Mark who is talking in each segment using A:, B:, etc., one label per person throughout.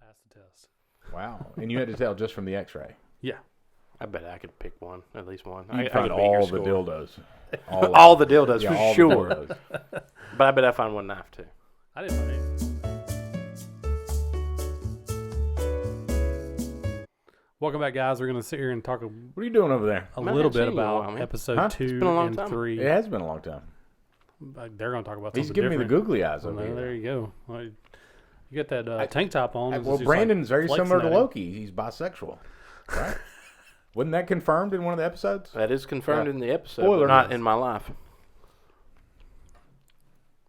A: pass the test.
B: Wow. And you had to tell just from the x-ray.
A: Yeah.
C: I bet I could pick one, at least one.
B: You
C: I
B: find
C: could beat your
B: all the
C: score.
B: dildos.
C: All the dildos,
B: Yeah,
C: for
B: all the
C: sure.
B: dildos.
C: But I bet I find one knife, too.
A: I didn't find any. Welcome back, guys. We're going to sit here and talk
B: What are you doing over there?
A: a
C: Man,
A: little
C: I've
A: bit
C: seen you a
A: about
C: while, man.
A: episode
B: Huh?
A: 2
C: It's been a long
A: and
C: time.
A: 3.
B: It has been a long time.
A: They're going to talk about
B: He's
A: something
B: giving me the
A: different.
B: googly eyes
A: Well,
B: over
A: no,
B: here.
A: there you go. Well, you get that tank top on. It's
B: Well,
A: just
B: Brandon's very
A: flexing
B: similar to
A: at him.
B: Loki. He's bisexual, right? Wasn't that confirmed in one of the episodes?
C: That is confirmed
B: Yeah.
C: in the episode,
B: Spoiler
C: but not
B: alert.
C: in my life.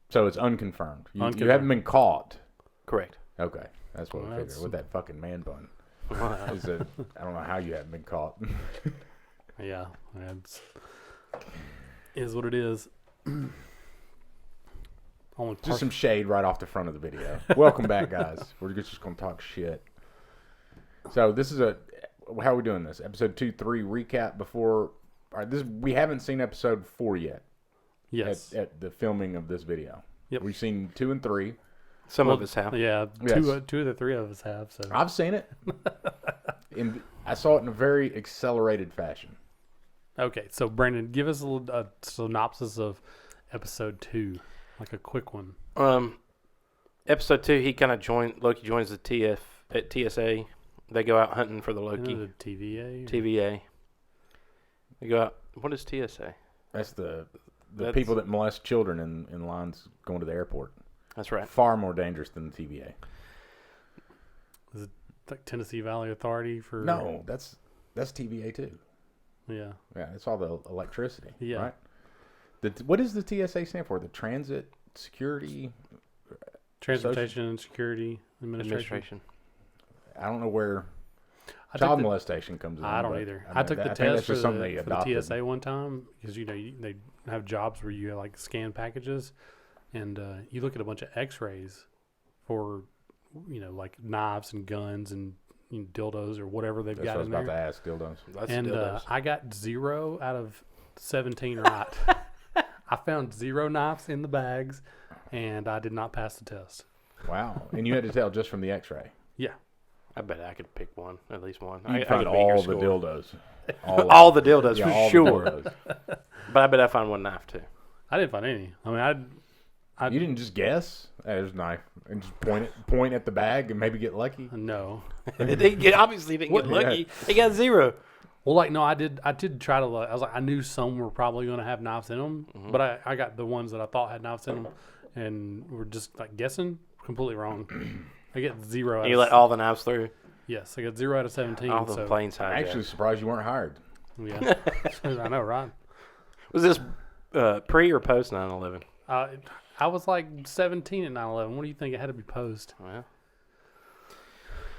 B: So it's unconfirmed. You
A: Unconfirmed.
B: haven't been caught.
C: Correct.
B: Okay, that's what
A: Well,
B: I figured.
A: that's-
B: With that fucking man bun.
C: Wow.
B: I don't know how you haven't been caught.
A: Yeah. Is what it is. Only
B: Just some shade right off the front of the video. Welcome back, guys. We're just going to talk shit. So this is how are we doing this? Episode 2, 3 recap before. All right, we haven't seen episode 4 yet.
A: Yes.
B: At the filming of this video.
A: Yep.
B: We've seen 2 and 3.
C: Some
A: Well,
C: of us have.
A: Yeah.
B: Yes.
A: Two of the three of us have. So
B: I've seen it. I saw it in a very accelerated fashion.
A: okay. So Brandon, give us a synopsis of episode 2, like a quick one.
C: Episode 2, Loki joins the TSA. They go out hunting for the Loki.
A: The TVA.
C: TVA. They go out. What is TSA?
B: That's the
C: That's-
B: people that molest children in lines going to the airport.
C: That's right.
B: Far more dangerous than the TVA.
A: Is it like Tennessee Valley Authority for?
B: No, that's TVA too.
A: Yeah.
B: Yeah, it's all the electricity.
A: Yeah.
B: Right. What does the TSA stand for? The Transit Security.
A: Transportation and Security Administration.
B: I don't know where
A: I
B: child
A: took the-
B: molestation comes in.
A: I don't
B: but,
A: either.
B: I
A: I
B: mean,
A: took the
B: I think
A: test
B: that's
A: for
B: just something they
A: the
B: adopted.
A: TSA one time because they have jobs where you like scan packages, and you look at a bunch of X-rays for like knives and guns and dildos or whatever they've
B: That's
A: got
B: what I was
A: in
B: about
A: there.
B: to ask. Dildos.
C: That's
A: And
C: dildos.
A: I got 0 out of 17 right. I found 0 knives in the bags, and I did not pass the test.
B: Wow. And you had to tell just from the X-ray.
A: Yeah.
C: I bet I could pick one, at least one.
B: You
C: I
B: found
C: could beat your
B: all the
C: score.
B: dildos.
C: All the dildos,
B: Yeah,
C: for
B: all the
C: sure.
B: dildos.
C: But I bet I find one knife, too.
A: I didn't find any. I mean,
B: You didn't just guess? There's a knife. And just point at the bag and maybe get lucky?
A: no.
C: They obviously didn't get
B: What?
C: lucky. They got 0.
A: Well, like, no, I did try to, I was like, I knew some were probably going to have knives in them,
C: Mm-hmm.
A: but I got the ones that I thought had knives in them, and we're just, like, guessing completely wrong. I get 0 out
C: And you
A: of,
C: let all the knives through.
A: yes, I got 0 out of 17,
C: All the
A: so,
C: planes
B: I'm
C: hijacked.
B: actually surprised you weren't hired.
A: yeah. I know, right?
C: Was this pre or post 9/11?
A: I was, like, 17 at 9/11. What do you think? It had to be post.
C: Well,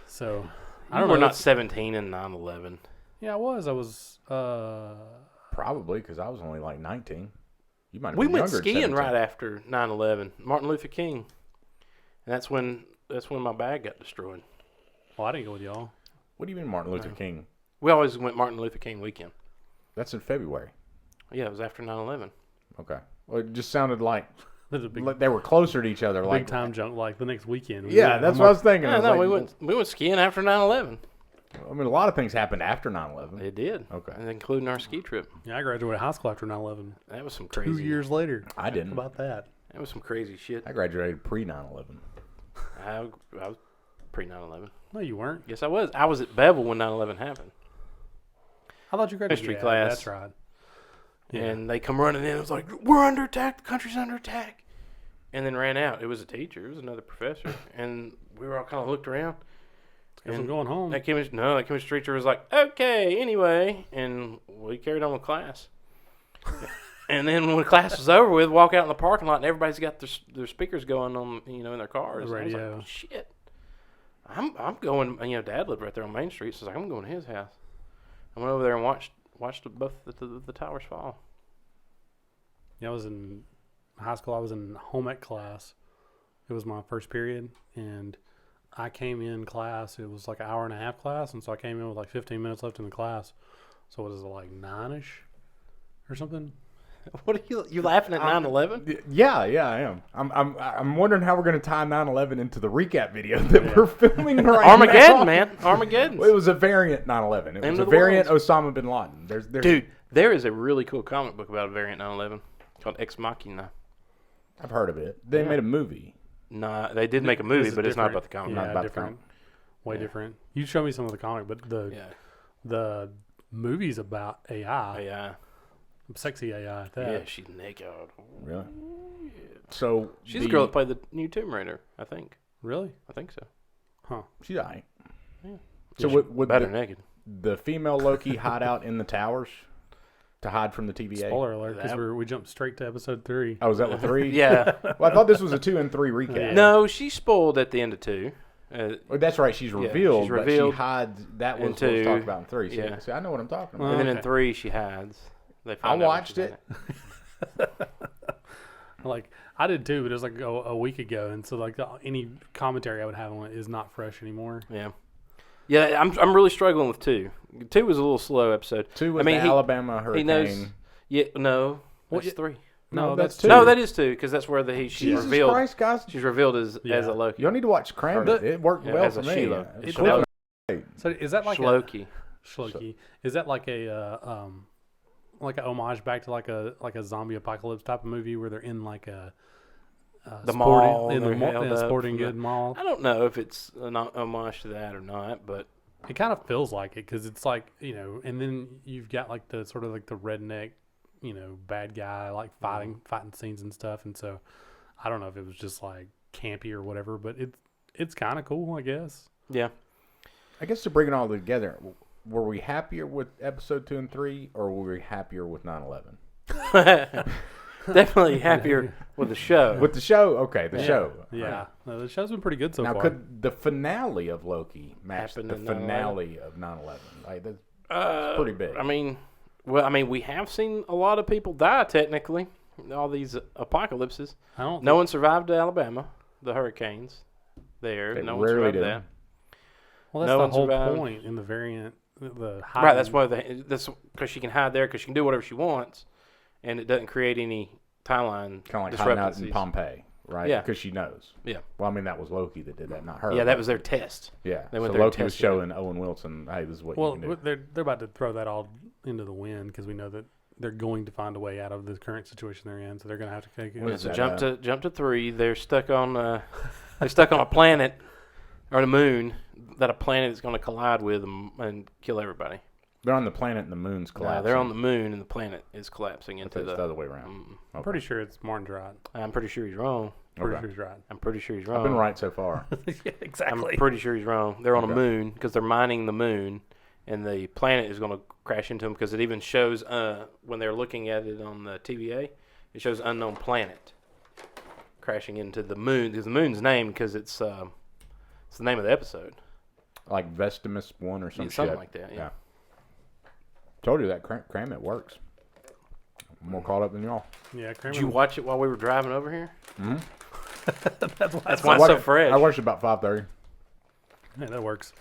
A: So, I
C: I
A: don't
C: we're
A: know.
C: not 17 in 9/11.
A: Yeah, I was. I was,
B: Probably, because I was only like 19. You might have
C: We
B: been
C: went
B: younger at
C: skiing
B: 17.
C: right after 9/11. Martin Luther King, and that's when my bag got destroyed.
A: well, I didn't go with y'all.
B: What do you mean Martin Luther King?
C: We always went Martin Luther King weekend.
B: That's in February.
C: Yeah, it was after 9/11.
B: Okay. Well, it just sounded like
A: There's a big,
B: they were closer to each other.
A: big
B: Like
A: time jump, like, the next weekend.
B: Yeah, that's what I was thinking. I
C: Yeah,
B: was
C: no,
B: like,
C: we went skiing after 9/11.
B: I mean, a lot of things happened after 9/11.
C: It did.
B: Okay.
C: And including our ski trip.
A: Yeah, I graduated high school after 9/11.
C: That was some crazy.
A: 2 years later.
B: I didn't.
A: How about that?
C: That was some crazy shit.
B: I graduated pre 9/11.
C: I was pre 9/11.
A: No, you weren't.
C: Yes, I was. I was at Bevel when 9/11 happened.
A: I thought you graduated
C: History
A: yeah,
C: class.
A: That's right. Yeah.
C: And they come running in. It was like, we're under attack. The country's under attack. And then ran out. It was a teacher. It was another professor. And we were all kind of looked around.
A: Guess I'm going home.
C: That chemistry teacher was like, okay, anyway. And we carried on with class. And then when class was over with, walk out in the parking lot, and everybody's got their speakers going on, in their cars.
A: The
C: And I was
A: radio.
C: like, shit. I'm going, Dad lived right there on Main Street, so I was like, I'm going to his house. I went over there and watched both the towers fall.
A: Yeah, I was in high school. I was in home ec class. It was my first period, and I came in class. It was like an hour and a half class, and so I came in with like 15 minutes left in the class. So what is it, like 9-ish or something?
C: What are you laughing at 9/11?
B: Yeah, I am. I'm wondering how we're going to tie 9/11 into the recap video that we're filming right
C: Armageddon,
B: now.
C: man. Armageddon.
B: Well, it was a variant 9/11. It was
C: End
B: a
C: of the
B: variant
C: world.
B: Osama bin Laden. There's
C: Dude, there is a really cool comic book about a variant 9/11 called Ex Machina.
B: I've heard of it. They made a movie.
C: Nah, they did make a movie,
A: This is
C: but it's not
A: different.
C: about the comic.
B: Not
A: Yeah,
B: about the
A: different. Way
C: Yeah.
A: different. You show me some of the comic, but the movies about AI,
C: Yeah,
A: sexy AI at that.
C: yeah, she's naked.
B: Really? So
C: She's the girl that played the new Tomb Raider, I think.
A: Really?
C: I think so.
A: Huh.
B: she's all right.
C: Yeah.
B: So
C: Yeah,
B: would
C: better
B: the,
C: naked.
B: the female Loki hide out in the towers to hide from the TVA?
A: Spoiler alert, because
C: That-
A: we jumped straight to episode 3.
B: Oh, was that with 3?
C: Yeah.
B: Well, I thought this was a 2 and 3 recap.
A: Yeah.
C: No, she's spoiled at the end of 2.
B: Oh, that's right. She's revealed,
C: she's revealed
B: but she hides. That was
C: in
B: what was
C: 2.
B: talked about in 3.
C: Yeah.
B: See, I know what I'm talking about.
A: Well,
C: And then in
A: okay.
C: 3, she hides. They
B: I
C: find out when
B: watched
C: she's
B: it.
C: in
A: Like, I did too, but it was like a week ago. And so, like, any commentary I would have on it is not fresh anymore.
C: Yeah. Yeah, I'm really struggling with 2. 2 was a little slow episode.
B: 2 was
C: I mean,
B: the
C: he-
B: Alabama hurricane.
C: He knows. Yeah, no.
A: Well,
C: That's 3.
B: No,
A: No,
B: that's
A: that's
B: 2.
C: No, that is 2, because that's where she's
B: Jesus
C: revealed.
B: Christ, guys.
C: She's revealed as
A: Yeah.
C: a Loki.
B: You don't need to watch Cram It. It worked
C: Yeah,
B: well
C: as
B: for
C: a
B: me.
C: Sheila.
B: It's
C: Sheila.
B: cool.
A: So, is that like
C: Loki.
A: Shloki? Is that like like a homage back to like a zombie apocalypse type of movie where they're in like a
C: The
A: sporting,
C: mall,
A: in the
C: they're held up
A: sporting
C: from
A: good mall?
C: I don't know if it's an homage to that or not, but
A: It kind of feels like it because it's like, you know, and then you've got like the sort of like the redneck, you know, bad guy like fighting scenes and stuff, and so I don't know if it was just like campy or whatever, but it's kind of cool, I guess.
C: yeah.
B: I guess to bring it all together, were we happier with episode 2 and 3, or were we happier with 9/11?
C: Definitely happier with the show.
B: With the show, okay, the show.
A: Yeah, no, the show's been pretty good so
B: Now,
A: far.
B: could the finale of Loki match
C: Happen
B: the
C: in 9/11?
B: finale of 9/11? Like, that's pretty big.
C: I mean, we have seen a lot of people die. Technically, all these apocalypses.
A: I don't.
C: No one survived Alabama, the hurricanes. There,
B: They
C: no one
B: rarely
C: survived
B: do.
C: that.
A: Well, that's
C: no
A: the
C: one
A: whole
C: survived.
A: point in the variant. The
C: Right. That's why that's because she can hide there because she can do whatever she wants, and it doesn't create any timeline
B: kind of like hiding out in
C: discrepancies.
B: Pompeii, right?
C: Yeah.
B: Because she knows.
C: Yeah.
B: Well, I mean, that was Loki that did that, not her.
C: Yeah, that was their test.
B: Yeah.
C: They went
B: so
C: there and
B: Loki was
C: tested it.
B: showing Owen Wilson, hey, this is what
A: Well,
B: you can do.
A: they're about to throw that all into the wind because we know that they're going to find a way out of the current situation they're in, so they're going to have to take it.
B: What is
C: So
B: that,
C: jump to 3. They're stuck on a planet or the moon that a planet is going to collide with and kill everybody.
B: They're on the planet and the moon's
C: No,
B: collapsing.
C: they're on the moon and the planet is collapsing
B: I
C: into
B: thought it's the other way around.
C: Mm,
A: I'm pretty sure it's Martin's right.
C: I'm pretty sure he's wrong.
A: Pretty
B: Okay.
A: sure he's right.
C: I'm pretty sure he's wrong.
B: I've been right so far.
A: Yeah,
C: I'm
A: exactly.
C: pretty sure he's wrong. They're on
B: Okay.
C: a moon because they're mining the moon, and the planet is going to crash into them because it even shows when they're looking at it on the TVA, it shows unknown planet crashing into the moon because the moon's named because it's the name of the episode.
B: Like Vestimus 1 or some
C: Yeah, something
B: shit.
C: like that. Yeah.
B: Told you that Cram It works. I'm more caught up than y'all.
A: Yeah, Kramer.
C: Did you watch it while we were driving over here?
B: Mm-hmm.
A: That's why.
C: That's why it's so fresh.
B: I watched it about 5:30.
A: Yeah, that works.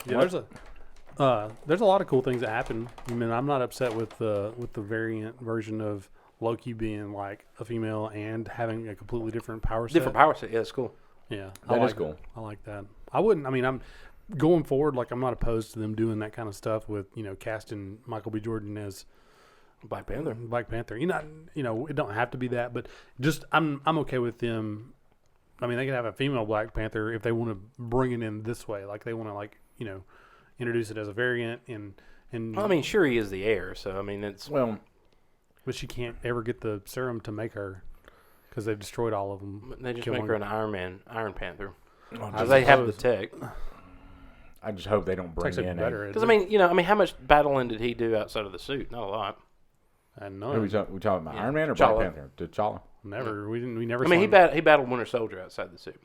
A: Yeah, there's a lot of cool things that happen. I mean, I'm not upset with the variant version of Loki being like a female and having a completely different power set.
C: Different power set. Yeah, it's cool.
A: Yeah,
B: That
A: I
B: is
A: like
B: cool.
A: I like that. I wouldn't. I mean, I'm going forward. Like, I'm not opposed to them doing that kind of stuff with casting Michael B. Jordan as
C: Black Panther.
A: Black Panther. It don't have to be that, but just I'm okay with them. I mean, they can have a female Black Panther if they want to bring it in this way. Like, they want to introduce it as a variant and.
C: Well, I mean, Shuri is the heir, so I mean, it's
B: Well,
A: But she can't ever get the serum to make her because they've destroyed all of them.
C: they just
A: killing
C: make her an Iron Panther.
B: I
C: Because they have the
A: suppose.
C: tech.
B: I just hope they don't
A: It's
B: bring
A: actually
B: in
A: better.
C: Because I mean, how much battling did he do outside of the suit? Not a lot.
A: I know.
B: Who we talking about?
C: Yeah.
B: Iron Man or
C: T'Challa.
B: Black Panther? T'Challa.
A: Never. We never.
C: I mean,
A: saw him
C: he battled Winter Soldier outside the suit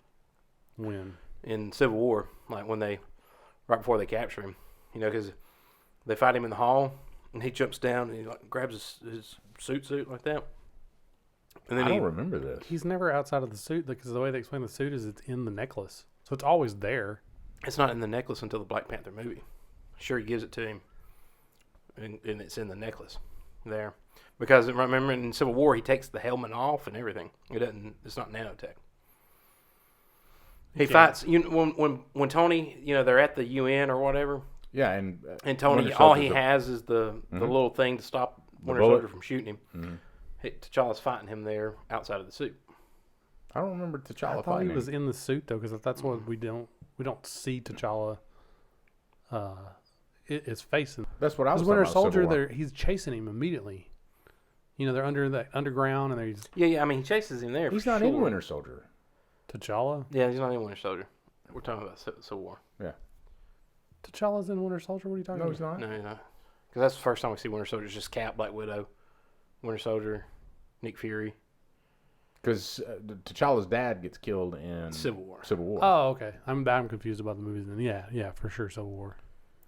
A: win.
C: in Civil War, like right before they capture him. Because they fight him in the hall, and he jumps down and he like grabs his suit like that. And then
B: I don't remember this.
A: He's never outside of the suit because the way they explain the suit is it's in the necklace, so it's always there.
C: it's not in the necklace until the Black Panther movie. Sure, he gives it to him, and it's in the necklace there. Because remember in Civil War he takes the helmet off and everything. It's not nanotech. He fights when Tony, they're at the UN or whatever.
B: Yeah,
C: and Tony, all he has is the little thing to stop Winter
B: bullet.
C: Soldier from shooting him. Mm-hmm. T'Challa's fighting him there outside of the suit.
B: I don't remember T'Challa
A: I thought
B: fighting
A: he was
B: him.
A: in the suit though, because that's what we don't see T'Challa. His face.
B: That's what I was
A: Because
B: talking
A: Winter
B: about. Civil
A: Soldier,
B: War.
A: he's chasing him immediately. They're under that underground, and there's
C: Yeah. I mean, he chases him there.
B: He's
C: for
B: not
C: sure.
B: in Winter Soldier.
A: T'Challa.
C: Yeah, he's not in Winter Soldier. We're talking about Civil War.
B: Yeah.
A: T'Challa's in Winter Soldier. What are you talking
B: No,
A: about?
B: he's not.
C: No, he's not. Because that's the first time we see Winter Soldier. It's just Cap, Black Widow, Winter Soldier, Nick Fury.
B: Because T'Challa's dad gets killed in
C: Civil War.
A: Oh, okay. I'm confused about the movies then. Yeah, for sure, Civil War.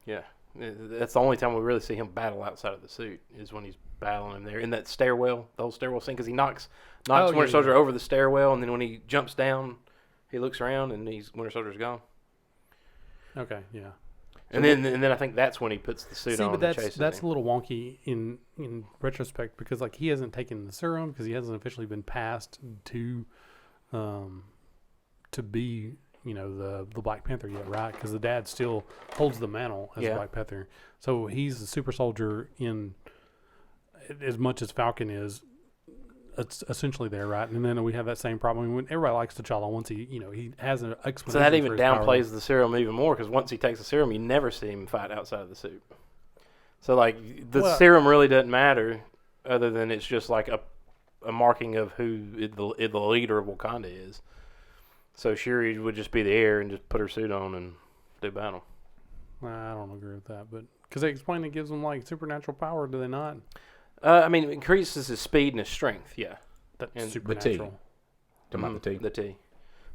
C: Yeah. That's the only time we really see him battle outside of the suit is when he's battling him there in that stairwell, the whole stairwell scene, because he knocks Winter Soldier over the stairwell, and then when he jumps down, he looks around and Winter Soldier's gone.
A: Okay, yeah.
C: And then I think that's when he puts the suit
A: See,
C: on
A: but
C: and chases
A: that's
C: him.
A: a little wonky in retrospect, because like he hasn't taken the serum because he hasn't officially been passed to be the Black Panther yet, right? Because the dad still holds the mantle as Black Panther, so he's the super soldier in as much as Falcon is. It's essentially there, right? And then we have that same problem. When everybody likes T'Challa, once he has an explanation.
C: So that even
A: for his power.
C: downplays the serum even more, because once he takes the serum, you never see him fight outside of the suit. So like the serum really doesn't matter, other than it's just like a marking of who the leader of Wakanda is. So Shuri would just be the heir and just put her suit on and do battle.
A: I don't agree with that, but because they explain it gives him like supernatural power, do they not?
C: I mean, it increases his speed and his strength, yeah.
A: That's supernatural.
B: Talking about the tea.
C: The T.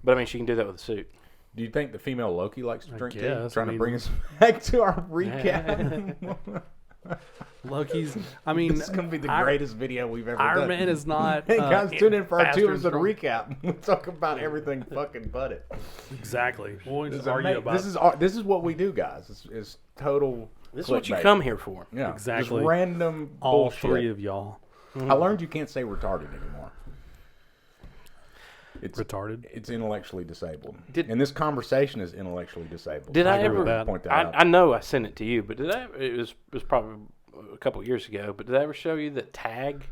C: But I mean, she can do that with a suit.
B: Do you think the female Loki likes to drink tea?
A: guess.
B: Trying to bring us back to our recap.
A: Loki's. I mean,
B: This is going to be the greatest video we've ever done.
A: Iron Man is not.
B: Hey guys, tune in for our
A: faster
B: 2
A: and
B: episode
A: stronger.
B: recap. We'll talk about everything fucking but it.
A: Exactly. We'll
B: This
A: just
B: is,
A: argue about
B: this is what we do, guys. It's total.
C: This is what you
B: clickbait.
C: come here for.
B: Yeah,
A: Exactly.
B: Just random
A: all
B: bullshit.
A: three of y'all.
B: I learned you can't say retarded anymore. It's
A: Retarded.
B: It's intellectually disabled.
C: Did-
B: and this conversation is intellectually disabled.
C: Did I
A: agree with
C: ever?
A: that.
B: Point that out.
C: I know I sent it to you, but did I? It was probably a couple of years ago. But did I ever show you that tag?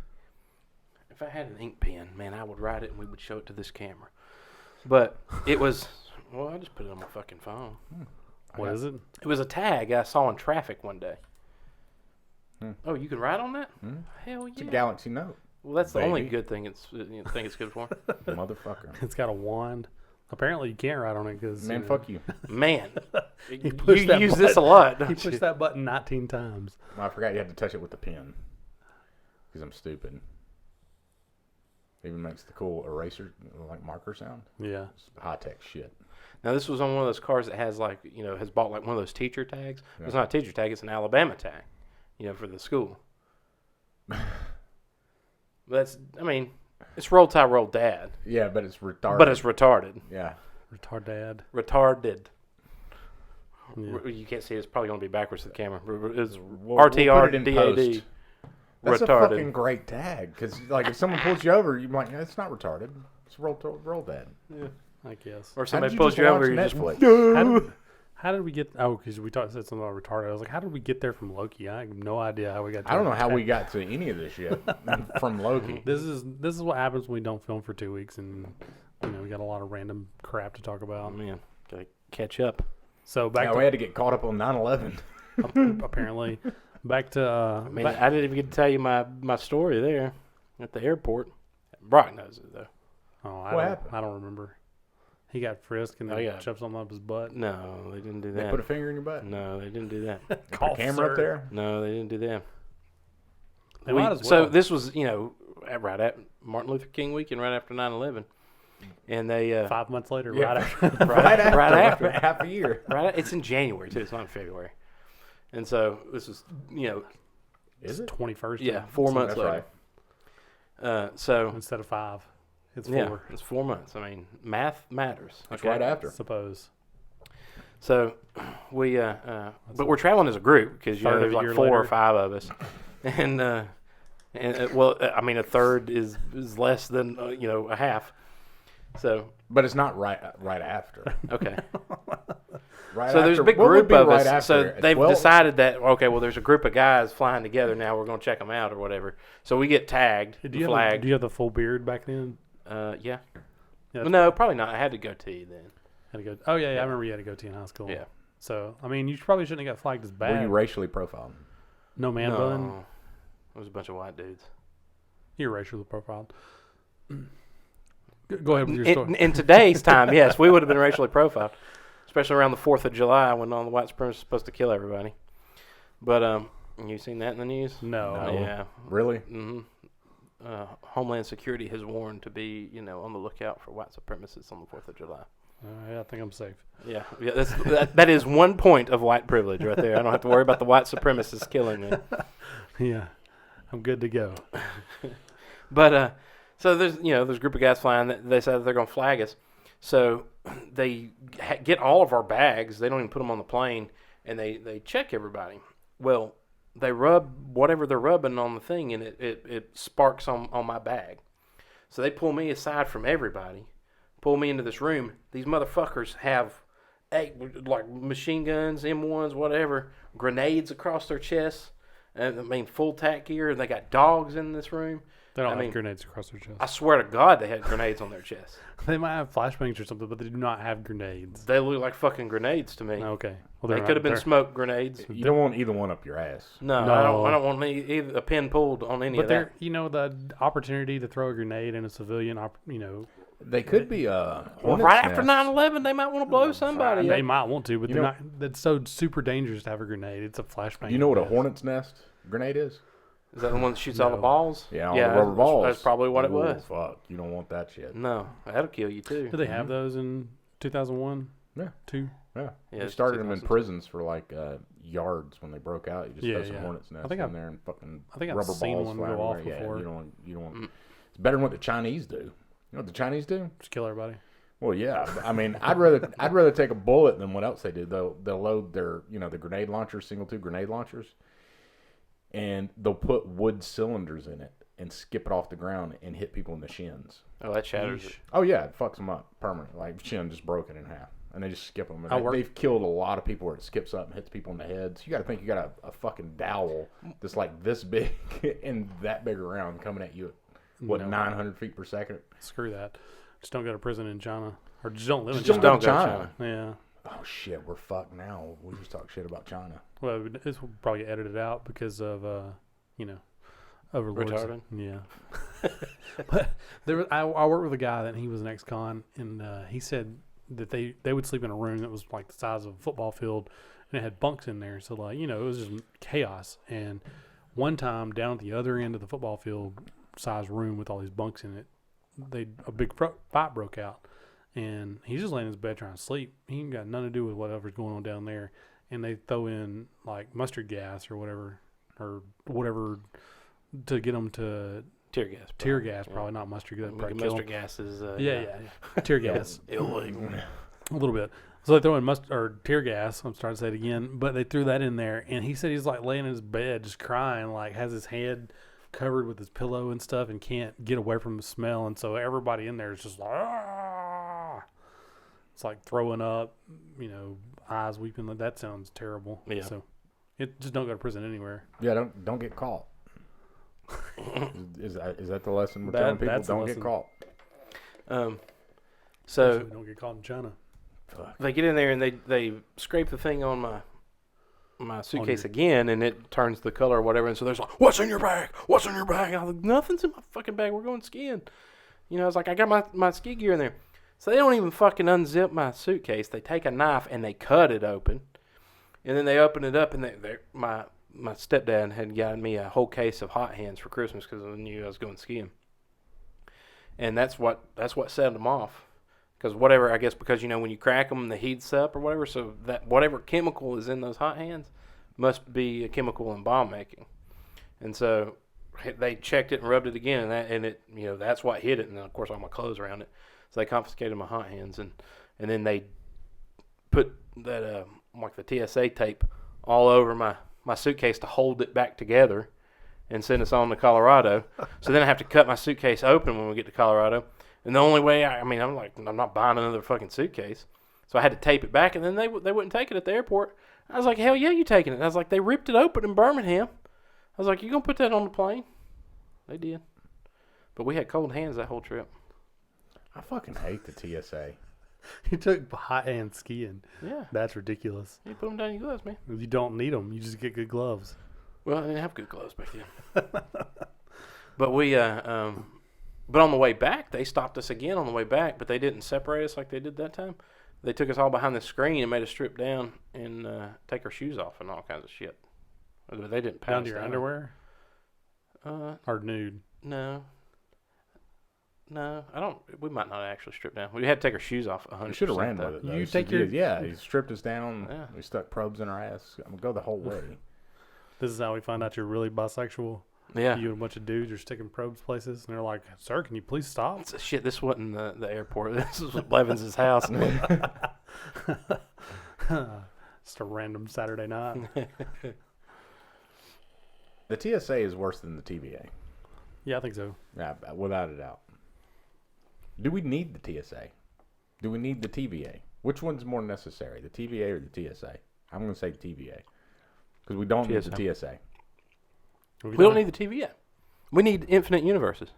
C: If I had an ink pen, man, I would write it and we would show it to this camera. But it was. Well, I just put it on my fucking phone.
A: What is it?
C: It was a tag I saw in traffic one day. Oh, you can write on that? Hell
B: It's a
C: yeah!
B: Galaxy Note.
C: Well, that's the only
B: baby.
C: good thing it's good for.
B: Motherfucker.
A: It's got a wand. Apparently, you can't write on it because
B: Man, fuck you.
C: Man, you
A: pushed that
C: use this a
A: button.
C: lot.
A: He
C: Don't
A: pushed
C: you?
A: that button 19 times.
B: Well, I forgot you had to touch it with the pen. Because I'm stupid. Even makes the cool eraser, like marker sound.
A: Yeah.
B: It's high-tech shit.
C: Now this was on one of those cars that has has bought like one of those teacher tags. Yeah. It's not a teacher tag; it's an Alabama tag, for the school. It's roll tide, roll dad.
B: Yeah, but it's retarded.
C: But it's retarded.
B: Yeah.
A: Retardad.
C: Retarded.
A: Yeah.
C: You can't see it. It's probably going to be backwards to the camera. It's
B: We'll put it in
C: RTRDAD.
B: post. That's
C: Retarded.
B: a fucking great tag. Because, like, if someone pulls you over, you're like, it's not retarded. It's roll dad.
A: Yeah, I guess.
C: Or
B: How
C: somebody
B: did you
C: pulls
B: just
C: you over,
B: watch
C: you just
B: Netflix?
A: How did we get? Oh, because we said something about retarded. I was like, how did we get there from Loki? I have no idea how we got.
B: I don't know how we got to any of this yet from Loki.
A: This is what happens when we don't film for 2 weeks, and we got a lot of random crap to talk
C: Oh
A: about.
C: man, gotta catch up.
A: So back
B: we
A: to
B: had to get caught up on 9/11.
A: apparently back to.
C: I didn't even get to tell you my story there at the airport. Brock knows it though.
A: Oh,
B: What happened?
A: I don't remember. He got frisked and
C: Oh,
A: they
C: yeah.
A: shoved something up his butt.
C: No, they didn't do
B: They
C: that.
B: put a finger in your butt.
C: No, they didn't do that.
B: Put a camera up there.
C: No, they didn't do that.
A: They might as well.
C: So this was, right at Martin Luther King weekend, right after 9/11, and they
A: 5 months later,
B: Yeah.
A: right after.
B: Right after.
C: right after.
B: Half a year.
C: It's in January too. It's not in February, and so this was,
B: Is it?
A: 21st.
C: yeah, 4 months
B: That's
C: later.
B: right.
C: So
A: Instead of 5, it's 4.
C: yeah, it's 4 months. I mean, math matters.
B: It's
C: okay?
B: right after.
A: Suppose.
C: So we, but we're traveling as a group because
A: Third of
C: there's
A: a
C: like
A: year
C: 4 or
A: later.
C: 5 of us, and And well, I mean, a third is less than a half. So,
B: But it's not right after.
C: okay.
B: Right
C: So
B: after,
C: there's a big
B: what would
C: group
B: be
C: of
B: right
C: us.
B: after?
C: So
B: At
C: they've
B: 12?
C: decided that okay, well, there's a group of guys flying together now. We're going to check them out or whatever. So we get tagged, flagged.
A: Do you have the full beard back then?
C: Yeah.
A: Yeah,
C: Well, no, probably not. I had to go T then.
A: Had to go. Oh yeah, I remember you had to go to in high school.
C: Yeah.
A: So I mean, you probably shouldn't have got flagged as bad.
B: Were you racially profiled?
A: No man bun.
C: It was a bunch of white dudes.
A: You're racially profiled. Go ahead with your story.
C: In today's time, yes, we would have been racially profiled, especially around the 4th of July when all the white supremacists are supposed to kill everybody. But you seen that in the news?
A: No.
C: Yeah.
B: Really?
C: Mm-hmm. Homeland Security has warned to be, on the lookout for white supremacists on the 4th of July.
A: Yeah, I think I'm safe.
C: Yeah, that is one point of white privilege right there. I don't have to worry about the white supremacists killing me.
A: Yeah, I'm good to go.
C: But so there's a group of guys flying. They said they're going to flag us. So they get all of our bags. They don't even put them on the plane, and they check everybody. Well, they rub whatever they're rubbing on the thing, and it sparks on my bag. So they pull me aside from everybody, pull me into this room. These motherfuckers have like machine guns, M1s, whatever, grenades across their chests. And I mean, full tack gear, and they got dogs in this room.
A: They don't have grenades across their chest.
C: I swear to God, they had grenades on their chest.
A: They might have flashbangs or something, but they do not have grenades.
C: They look like fucking grenades to me.
A: Okay. Well,
C: They could have been smoke grenades.
B: You don't want either one up your ass.
C: No,
A: No.
C: I don't want either a pin pulled on any
A: But
C: of that.
A: the opportunity to throw a grenade in a civilian,
B: They could be
C: Well,
B: hornet's
C: right after
B: nests.
C: 9/11, they might want to blow somebody
A: they
C: up.
A: might want to, but
B: You
A: they're
B: know-
A: not. That's so super dangerous to have a grenade. It's a flashbang.
B: You know what a hornet's nest grenade is?
C: Is that the one that shoots all the
A: No.
C: balls?
B: Yeah, all the rubber balls.
C: That's probably what it
B: Ooh,
C: was.
B: Fuck, you don't want that shit.
C: No, that'll kill you too.
A: Did they have those in 2001?
B: Yeah.
A: 2?
B: Yeah,
C: Yeah,
B: they
C: it's
B: started them in
C: 2002.
B: prisons for like yards when they broke out. You just
A: Yeah,
B: throw some
A: yeah.
B: hornet's nest
A: I think
B: in
A: I've-
B: there and fucking
A: I think I've
B: rubber
A: seen
B: balls
A: one
B: fly
A: go off
B: everywhere.
A: before.
B: Yeah, you don't want. It's better than what the Chinese do. You know what the Chinese do?
A: Just kill everybody.
B: Well, yeah. I mean, I'd rather take a bullet than what else they do. They'll load their the grenade launchers, single tube grenade launchers, and they'll put wood cylinders in it and skip it off the ground and hit people in the shins.
C: Oh, that shatters it.
B: Oh yeah, it fucks them up permanently. Like shin just broken in half, and they just skip them. And
A: I work-
B: they've killed a lot of people where it skips up and hits people in the head. So you got to think you got a fucking dowel that's like this big and that big around coming at you at what
A: No.
B: 900 feet per second.
A: Screw that. Just don't go to prison in China, or just don't live in
B: Just
A: China.
B: don't go to China.
A: Yeah.
B: Oh shit, we're fucked now. We just talk shit about China.
A: Well, this will probably get edited out because of overlords.
C: Retarded?
A: Yeah. But I worked with a guy that he was an ex-con, and he said that they would sleep in a room that was like the size of a football field, and it had bunks in there. So like it was just chaos. And one time down at the other end of the football field size room with all these bunks in it, a big fight broke out, and he's just laying in his bed trying to sleep. He ain't got nothing to do with whatever's going on down there. And they throw in like mustard gas or whatever to get them to
C: Tear gas.
A: tear gas, probably not mustard. That probably kill
C: Mustard
A: 'em.
C: gas is
A: Yeah, tear gas
C: illegal.
A: a little bit. So they throw in tear gas. I'm starting to say it again, but they threw that in there, and he said he's like laying in his bed just crying, like has his head covered with his pillow and stuff, and can't get away from the smell. And so everybody in there is just like, ah! It's like throwing up, eyes weeping. That sounds terrible.
C: Yeah.
A: So just don't go to prison anywhere.
B: Yeah, don't get caught. Is that the lesson we're
A: That-
B: telling people?
A: that's the
B: Don't get
A: lesson.
B: caught.
C: So
A: Especially don't get caught in China.
C: they get in there and they scrape the thing on my suitcase again, and it turns the color or whatever. And so there's like, "What's in your bag? What's in your bag?" I was like, "Nothing's in my fucking bag. We're going skiing." I was like, "I got my ski gear in there." So they don't even fucking unzip my suitcase. They take a knife and they cut it open, and then they open it up, and my stepdad had gotten me a whole case of hot hands for Christmas because I knew I was going skiing, and that's what set them off. Because whatever, I guess, because when you crack them, the heats up or whatever, so that whatever chemical is in those hot hands must be a chemical in bomb making, and so they checked it and rubbed it again, and it that's what hit it, and then of course all my clothes around it, so they confiscated my hot hands, and then they put that like the TSA tape all over my suitcase to hold it back together, and send us on to Colorado. So then I have to cut my suitcase open when we get to Colorado. And the only way, I'm like, I'm not buying another fucking suitcase. So I had to tape it back, and then they wouldn't take it at the airport. I was like, hell yeah, you taking it? And I was like, they ripped it open in Birmingham. I was like, you going to put that on the plane? They did. But we had cold hands that whole trip.
B: I fucking hate the TSA.
A: You took hot hand skiing.
C: Yeah.
A: That's ridiculous.
C: You put them down your gloves, man.
A: You don't need them. You just get good gloves.
C: Well, I didn't have good gloves back then. But we, but on the way back, they stopped us again on the way back, but they didn't separate us like they did that time. They took us all behind the screen and made us strip down and take our shoes off and all kinds of shit. They didn't pat
A: Down
C: us
A: to your
C: down.
A: underwear? Or nude?
C: No, I don't. We might not actually strip down. We had to take our shoes off 100%.
B: You should have ran with it, though.
A: You
B: So
A: take your-
B: Yeah, he stripped us down.
C: Yeah.
B: We stuck probes in our ass. I'm going to go the whole way.
A: This is how we find out you're really bisexual.
C: Yeah.
A: You and a bunch of dudes are sticking probes places, and they're like, "Sir, can you please stop?"
C: Shit, this wasn't the airport. This was Blevins' house.
A: Just a random Saturday night.
B: The TSA is worse than the TVA.
A: Yeah, I think so.
B: Yeah, without a doubt. Do we need the TSA? Do we need the TVA? Which one's more necessary, the TVA or the TSA? I'm going to say TVA. Because we don't need the TSA.
C: We don't need the TV yet. We need infinite universes.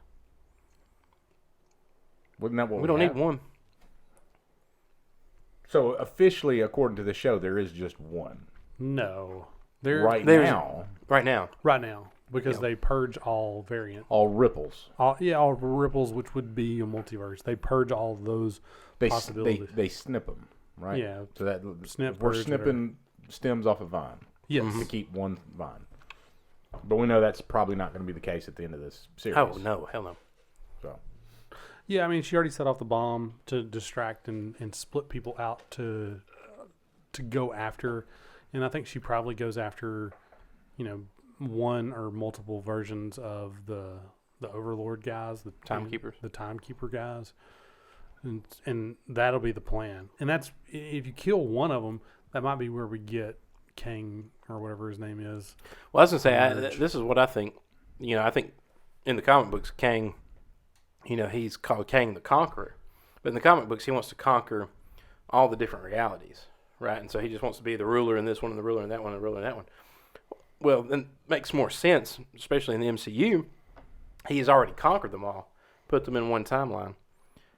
B: Wasn't that what
C: We don't
B: have?
C: need one.
B: So officially, according to the show, there is just one.
A: No.
B: Right
C: there's-
B: now,
C: Right now.
A: Right now. Because
C: Yeah.
A: they purge all variants.
B: all ripples.
A: All ripples, which would be a multiverse. They purge all those possibilities.
B: They snip them, right?
A: Yeah.
B: So that
A: Snip,
B: we're
A: purge,
B: snipping stems off a vine
A: Yes.
B: to keep one vine. But we know that's probably not going to be the case at the end of this series.
C: Oh, no. Hell no.
B: So
A: Yeah, I mean, she already set off the bomb to distract and split people out to go after. And I think she probably goes after, one or multiple versions of the Overlord guys, the
C: Timekeepers.
A: the Timekeeper guys, and that'll be the plan. And that's if you kill one of them, that might be where we get Kang or whatever his name is.
C: Well, I was going to say,
A: Emerge.
C: this is what I think. I think in the comic books, Kang, he's called Kang the Conqueror. But in the comic books, he wants to conquer all the different realities, right? And so he just wants to be the ruler in this one, and the ruler in that one, and the ruler in that one. Well, then it makes more sense, especially in the MCU. He has already conquered them all, put them in one timeline.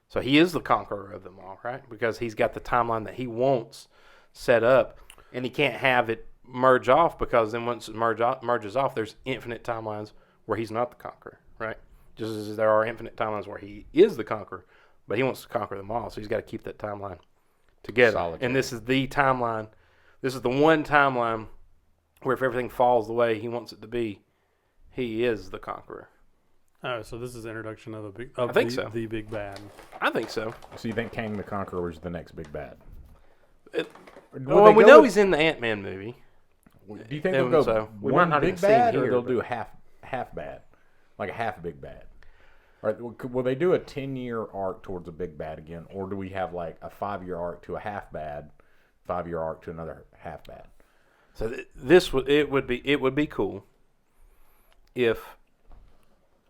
C: So he is the conqueror of them all, right? Because he's got the timeline that he wants set up, and he can't have it merge off because then once it merges off, there's infinite timelines where he's not the conqueror, right? Just as there are infinite timelines where he is the conqueror, but he wants to conquer them all, so he's got to keep that timeline together.
B: Solitary.
C: And this is the timeline. This is the one timeline where if everything falls the way he wants it to be, he is the conqueror.
A: Oh, so this is the introduction of
C: I think so.
A: the big bad.
C: I think so.
B: So you think Kang the Conqueror is the next big bad?
C: Well, we know he's in the Ant-Man movie.
B: Do you think they'll
C: and
B: go
C: so we
B: one
C: might not
B: big
C: even see him
B: bad, or
C: here,
B: they'll
C: but-
B: do a half bad, like a half big bad? All right, will they do a 10-year arc towards a big bad again, or do we have like a 5-year arc to a half bad, 5-year arc to another half bad?
C: So it would be cool if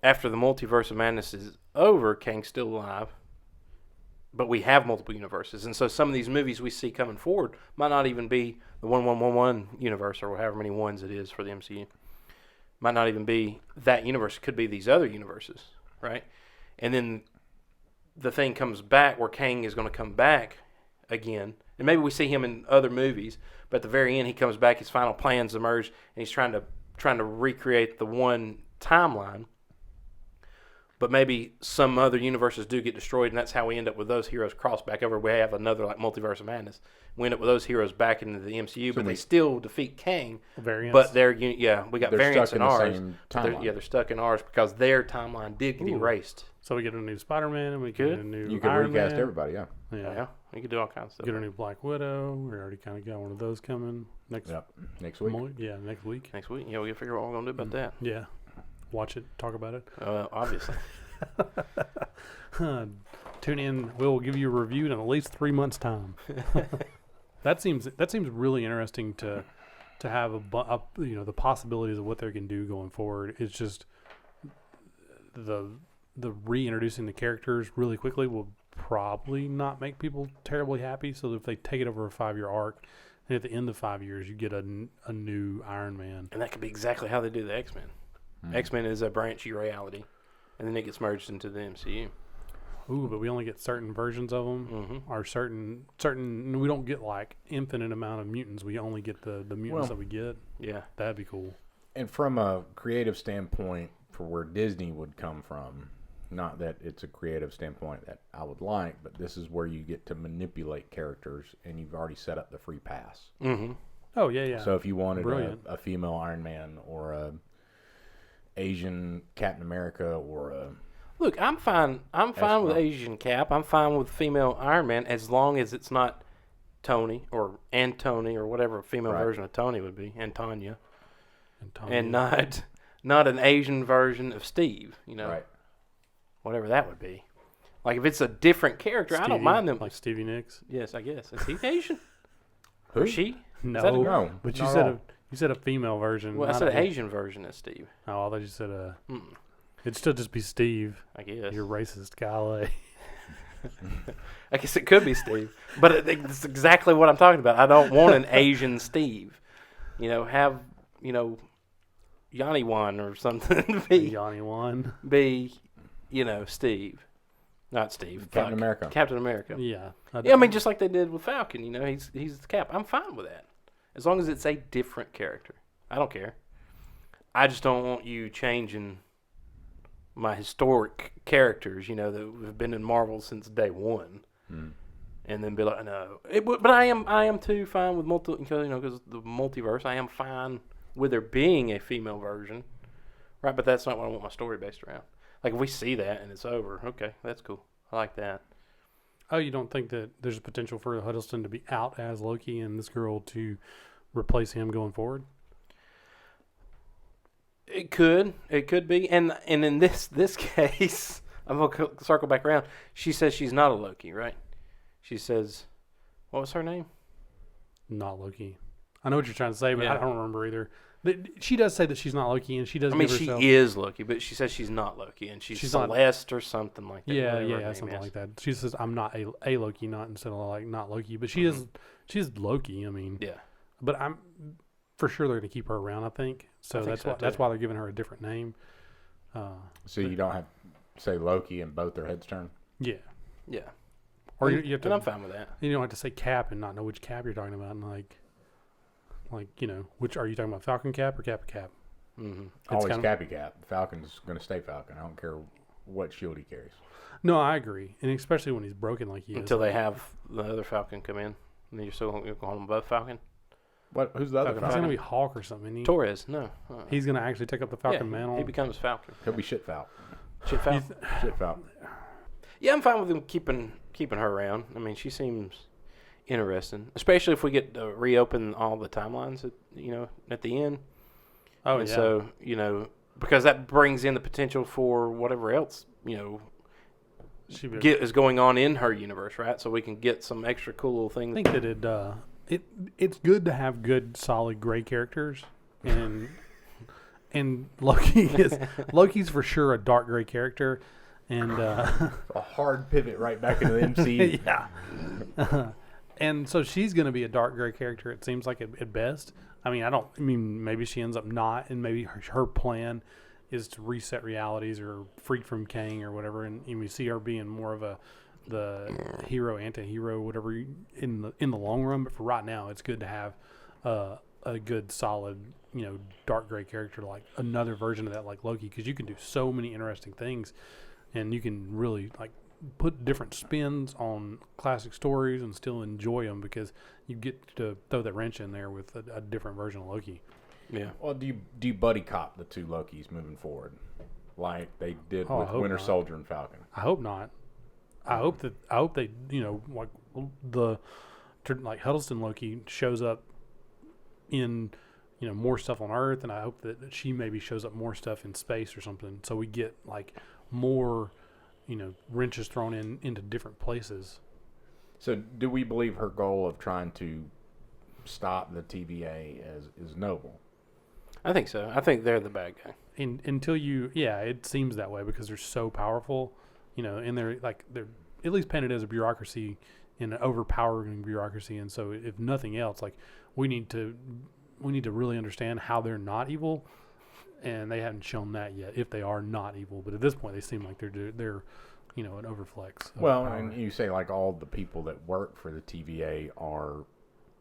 C: after the multiverse of madness is over, Kang's still alive, but we have multiple universes, and so some of these movies we see coming forward might not even be the 1111 universe or however many ones it is for the MCU. Might not even be that universe. It could be these other universes, right? And then the thing comes back where Kang is going to come back again, and maybe we see him in other movies, but at the very end he comes back, his final plans emerge, and he's trying to recreate the one timeline. But maybe some other universes do get destroyed, and that's how we end up with those heroes crossed back over. We have another like multiverse of madness. We end up with those heroes back into the MCU, but they still defeat Kang.
A: Variants.
C: But we got
B: They're
C: variants
B: stuck
C: in
B: in the
C: ours.
B: same
C: But
B: timeline.
C: they're stuck in ours because their timeline did get erased.
A: So we get a new Spider-Man, and we
C: Could.
A: get a new
B: You could
A: Iron
B: recast
A: Man.
B: everybody, yeah.
A: Yeah.
C: We could do all kinds of stuff.
A: Get a new Black Widow. We already kind of got one of those coming next
B: Yep. Next week.
A: next week.
C: Next week, yeah, we got to figure out what we're gonna do about that.
A: Yeah. Watch it, talk about it.
C: Obviously.
A: Tune in. We'll give you a review in at least 3 months' time. That seems really interesting to to have the possibilities of what they can do going forward. It's just the reintroducing the characters really quickly will probably not make people terribly happy. So if they take it over a 5-year arc, and at the end of 5 years you get a new Iron Man,
C: And that could be exactly how they do the X-Men. X-Men is a branchy reality, and then it gets merged into the MCU.
A: ooh, but we only get certain versions of them,
C: Mm-hmm.
A: or certain. We don't get like infinite amount of mutants. We only get the mutants that we get.
C: Yeah.
A: That'd be cool.
B: And from a creative standpoint, for where Disney would come from, not that it's a creative standpoint that I would like, but this is where you get to manipulate characters, and you've already set up the free pass.
C: Mm-hmm.
A: Oh yeah.
B: So if you wanted
A: Brilliant.
B: a female Iron Man or a Asian Captain America or a
C: Look, I'm fine. I'm fine with Asian Cap. I'm fine with female Iron Man as long as it's not Tony or Antony or whatever female version of Tony would be, Antonia, and not an Asian version of Steve. You know, whatever that would be. Like if it's a different character, I don't mind them.
A: Like Stevie Nicks.
C: Yes, I guess. Is he Asian?
B: Who?
C: Or she?
A: No,
C: Is that a girl?
B: No,
A: but
B: not at all.
A: you said a female version.
C: Well, I
A: not
C: said
A: a-
C: an Asian version of Steve.
A: Oh, I thought you said a.
C: Mm,
A: It'd still just be Steve.
C: I guess.
A: You're racist, golly.
C: I guess it could be Steve, but it's exactly what I'm talking about. I don't want an Asian Steve. You know, have Yanni Wan or something
A: Yanni one.
C: be Steve, not Steve.
B: Captain America.
C: Captain America.
A: Yeah.
C: Yeah, I mean, just like they did with Falcon. You know, he's the Cap. I'm fine with that, as long as it's a different character. I don't care. I just don't want you changing my historic characters, that have been in Marvel since day one, and then be like, no. But I am too fine with because the multiverse. I am fine with there being a female version, right? But that's not what I want my story based around. Like if we see that and it's over, okay, that's cool. I like that.
A: Oh, you don't think that there's a potential for Huddleston to be out as Loki and this girl to replace him going forward?
C: It could be, and in this case, I'm gonna circle back around. She says she's not a Loki, right? She says, what was her name?
A: Not Loki. I know what you're trying to say, but
C: Yeah.
A: I don't remember either. But she does say that she's not Loki, and she does.
C: I mean,
A: give
C: she
A: herself,
C: is Loki, but she says she's not Loki, and she's Celeste or something like that.
A: Yeah,
C: whatever her
A: yeah,
C: name
A: something
C: is.
A: like that. She says, "I'm not a Loki," not instead of like not Loki, but she is. She's Loki. I mean,
C: Yeah.
A: But I'm for sure they're going to keep her around. I think so.
C: I think
A: That's
C: so,
A: why. That's why they're giving her a different name.
B: So you don't have to say Loki and both their heads turn.
A: Yeah.
C: Yeah.
A: Or
C: and,
A: you have
C: and I'm
A: to.
C: fine with that.
A: You don't have to say Cap and not know which Cap you're talking about, and like which are you talking about? Falcon Cap or Cap?
C: Mm-hmm.
B: Always
A: kind of-
B: Cappy Cap. Falcon's going to stay Falcon. I don't care what shield he carries.
A: No, I agree, and especially when he's broken like he is.
C: Until they have the other Falcon come in, and then you're still going to call them both Falcon.
B: What? Who's the other
C: Falcon.
A: He's
B: Falcon?
A: gonna be Hawk or something. Isn't he?
C: Torres, no.
A: He's gonna actually take up the Falcon mantle.
C: He becomes Falcon.
B: He'll be shit Falcon.
C: Shit Falcon.
B: Shit Falcon.
C: Yeah, I'm fine with them keeping her around. I mean, she seems interesting, especially if we get to reopen all the timelines at the end.
A: Oh
C: And
A: yeah.
C: so, because that brings in the potential for whatever else, is going on in her universe, right? So we can get some extra cool little
A: I
C: things.
A: think that it's good to have good solid gray characters, and Loki's for sure a dark gray character, and
B: A hard pivot right back into the MCU.
A: yeah. And so she's going to be a dark gray character. It seems like at best. I mean, maybe she ends up not, and maybe her plan is to reset realities or free from Kang or whatever. And we see her being more of the hero, anti-hero, whatever in the long run. But for right now, it's good to have a good solid, dark gray character, like another version of that, like Loki, because you can do so many interesting things, and you can really put different spins on classic stories and still enjoy them because you get to throw that wrench in there with a different version of Loki.
C: Yeah.
B: Well, do you buddy cop the two Lokis moving forward, like they did
A: I
B: with
A: hope
B: Winter
A: not.
B: Soldier and Falcon?
A: I hope not. I hope they like Huddleston Loki shows up in more stuff on Earth, and I hope that she maybe shows up more stuff in space or something, so we get more wrenches thrown into different places.
B: So, do we believe her goal of trying to stop the TVA is noble.
C: I think so. I think they're the bad guy.
A: Until it seems that way because they're so powerful, and they're at least painted as a bureaucracy, an overpowering bureaucracy. And so, if nothing else, like we need to really understand how they're not evil, and they haven't shown that yet. If they are not evil, but at this point, they seem like they're an overflex.
B: Well, and you say like all the people that work for the TVA are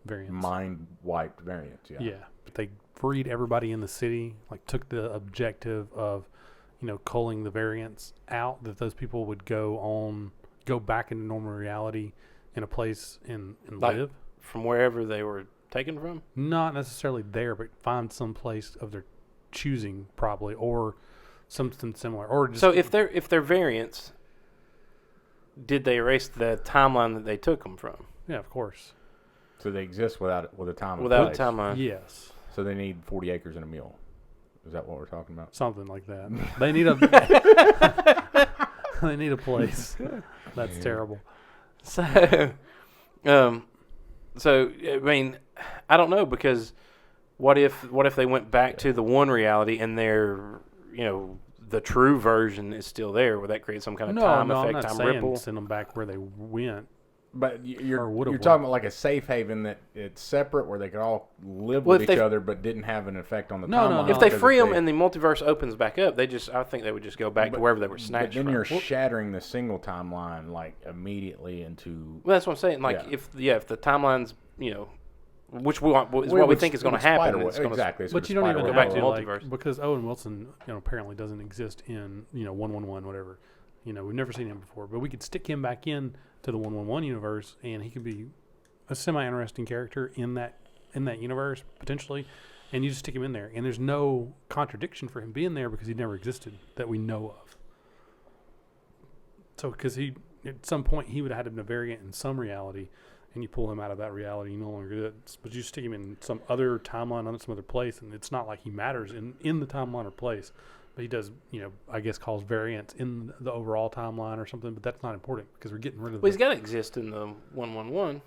A: variants,
B: mind wiped variants.
A: Yeah, but they freed everybody in the city. Like took the objective of, culling the variants out. That those people would go back into normal reality in a place and
C: Like,
A: live
C: from wherever they were taken from.
A: Not necessarily there, but find some place of their choosing, probably, or something similar. Or just,
C: so if they're variants, did they erase the timeline that they took them from?
A: Yeah, of course.
B: So they exist without a time.
C: Without a
B: place.
C: timeline.
A: Yes.
B: So they need 40 acres and a mule. Is that what we're talking about?
A: Something like that. They need they need a place. That's terrible.
C: So, I mean, I don't know, because what if they went back to the one reality and their, the true version is still there? Would that create some kind of time effect,
A: I'm not
C: time
A: saying
C: ripple?
A: send them back where they went.
B: But you're
A: would've
B: talking about like a safe haven that it's separate where they could all live
C: Well,
B: with each other but didn't have an effect on the timeline.
C: If they
B: because
C: free them and the multiverse opens back up, I think they would just go back to wherever they were snatched
B: But then
C: from.
B: you're shattering the single timeline like immediately into.
C: Well, that's what I'm saying. Like if the timeline's, which we want, is
B: Well,
C: what we
B: which-
C: think is going to
B: which
C: happen.
B: spider-
C: It's gonna,
B: exactly.
A: But you don't even
C: go
A: have
C: back
A: to
C: to the
A: like,
C: multiverse.
A: because Owen Wilson, apparently doesn't exist in 111 whatever. We've never seen him before, but we could stick him back in to the 111 universe, and he could be a semi-interesting character in that universe potentially, and you just stick him in there, and there's no contradiction for him being there because he never existed that we know of. So, because he at some point he would have had been a variant in some reality, and you pull him out of that reality, he no longer is. But you stick him in some other timeline on some other place, and it's not like he matters in the timeline or place. But he does, I guess cause variants in the overall timeline or something. But that's not important because we're getting rid of.
C: Well, he's got to exist in the 111.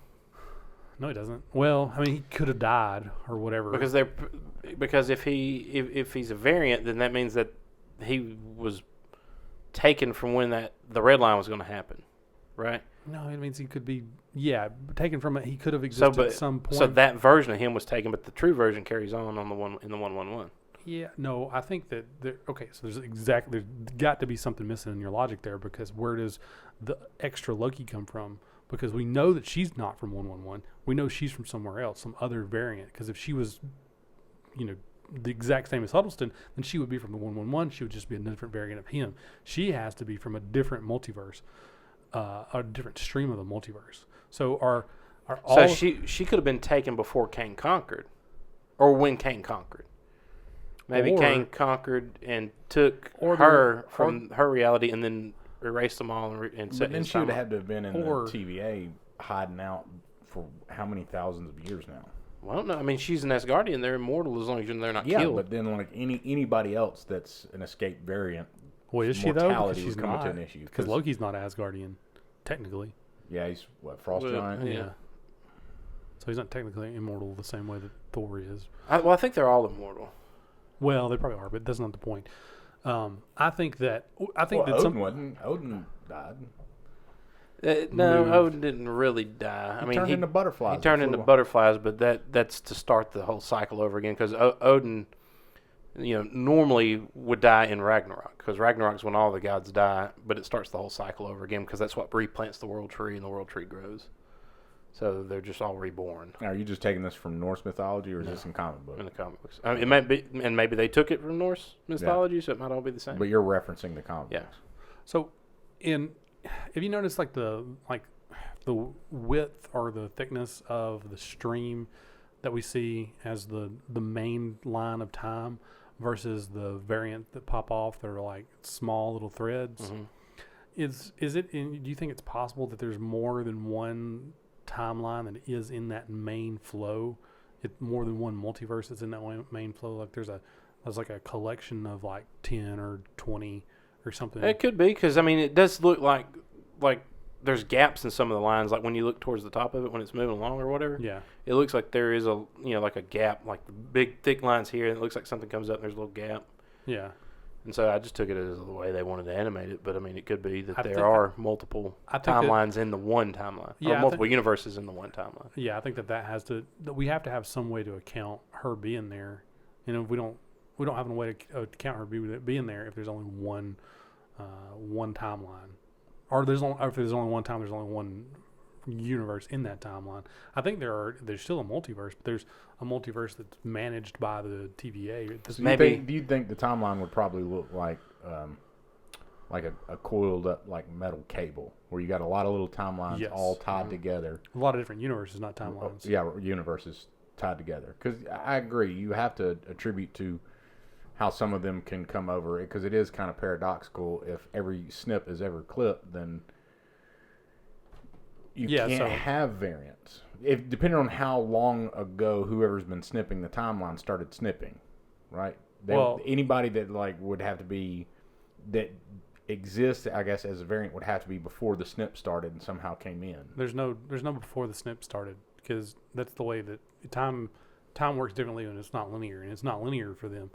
A: No, he doesn't. Well, I mean, he could have died or whatever.
C: Because if he's a variant, then that means that he was taken from when the red line was going to happen, right?
A: No, it means he could be taken from it. He could have existed at some point.
C: So that version of him was taken, but the true version carries on the one in the 111.
A: Yeah, no, I think that so there's got to be something missing in your logic there, because where does the extra Loki come from? Because we know that she's not from 111. We know she's from somewhere else, some other variant. Because if she was, the exact same as Huddleston, then she would be from the 111. She would just be a different variant of him. She has to be from a different multiverse, a different stream of the multiverse. So
C: she could have been taken before Kang conquered, or when Kang conquered. Maybe Kang conquered and took her from her reality and then erased them all and set.
B: But then she would have had to have been in the TVA hiding out for how many thousands of years now?
C: Well, no, I mean, she's an Asgardian. They're immortal as long as they're not
B: Yeah,
C: killed.
B: but then like anybody else that's an escaped variant,
A: well, is she though? Because
B: she's
A: she's
B: coming
A: not.
B: to an issue.
A: Because Loki's not Asgardian, technically.
B: Yeah, he's Frost Giant.
A: Yeah. So he's not technically immortal the same way that Thor is.
C: I think they're all immortal.
A: Well, they probably are, but that's not the point. I think that
B: Odin wasn't. Odin died.
C: No, Odin didn't really die.
B: He turned into butterflies.
C: He turned into butterflies, but that's to start the whole cycle over again. Because Odin, normally would die in Ragnarok. Because Ragnarok's when all the gods die, but it starts the whole cycle over again. Because that's what replants the world tree, and the world tree grows. So they're just all reborn.
B: Now, are you just taking this from Norse mythology, or is this in comic books?
C: In the comic books, I mean, it might be, and maybe they took it from Norse mythology, so it might all be the same.
B: But you're referencing the comic
C: Yeah.
B: books.
A: So, if you notice the width or the thickness of the stream that we see as the main line of time versus the variant that pop off that are like small little threads, is it? Do you think it's possible that there's more than one timeline that is in that main flow? It's more than one multiverse that's in that main flow. Like there's like a collection of like 10 or 20 or something.
C: It could be, because I mean, it does look like there's gaps in some of the lines. Like when you look towards the top of it when it's moving along or whatever.
A: Yeah.
C: It looks like there is like a gap, like the big thick lines here, and it looks like something comes up and there's a little gap.
A: Yeah.
C: And so I just took it as the way they wanted to animate it. But I mean, it could be that
A: I
C: there
A: think-
C: are multiple
A: I think
C: timelines in the one timeline,
A: Yeah,
C: or
A: I
C: multiple universes in the one timeline.
A: Yeah, I think that has to. That we have to have some way to account her being there. You know, we don't have a way to account her being there if there's only one timeline, or if there's only one time, there's only one universe in that timeline. I think there's still a multiverse, but there's a multiverse that's managed by the TVA.
B: So
C: Maybe-
B: do you think the timeline would probably look like a coiled up like metal cable, where you got a lot of little timelines
A: Yes.
B: all tied together?
A: A lot of different universes, not timelines.
B: Yeah, universes tied together. Because I agree, you have to attribute to how some of them can come over, because it is kind of paradoxical. If every snip is ever clipped, then you can't have variants. If depending on how long ago whoever's been snipping the timeline started snipping, right? Anybody that would have to be that exists, I guess, as a variant would have to be before the snip started and somehow came in.
A: There's no before the snip started, because that's the way that time works differently, and it's not linear, and it's not linear for them.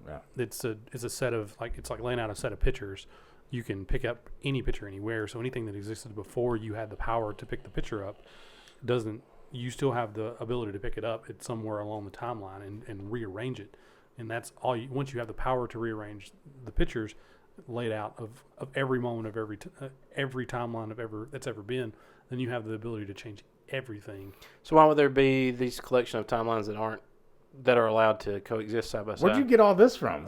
B: Yeah.
A: It's a set of it's like laying out a set of pictures. You can pick up any picture anywhere. So anything that existed before you had the power to pick the picture up you still have the ability to pick it up at somewhere along the timeline and rearrange it. And that's all once you have the power to rearrange the pictures laid out of every moment of every timeline that's ever been, then you have the ability to change everything.
C: So why would there be these collection of timelines that are allowed to coexist side by side?
B: Where'd you get all this from?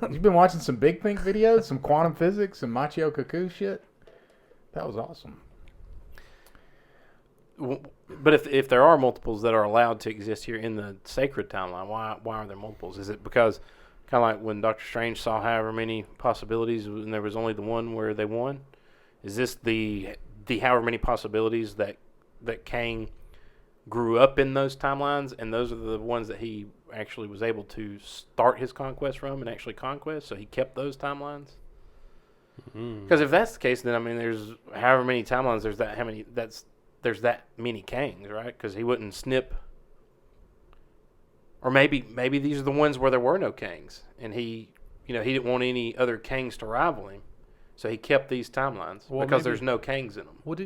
B: You've been watching some Big Think videos, some quantum physics, some Machio Kaku shit? That was awesome.
C: But if there are multiples that are allowed to exist here in the sacred timeline, why are there multiples? Is it because kind of like when Doctor Strange saw however many possibilities and there was only the one where they won? Is this the however many possibilities that Kang grew up in those timelines, and those are the ones that he actually was able to start his conquest from and actually conquest, so he kept those timelines? Because if that's the case, then I mean, there's however many timelines. There's that many Kangs, right? Because he wouldn't snip. Or maybe these are the ones where there were no Kangs, and he didn't want any other Kangs to rival him, so he kept these timelines because there's no Kangs in them.
A: Well,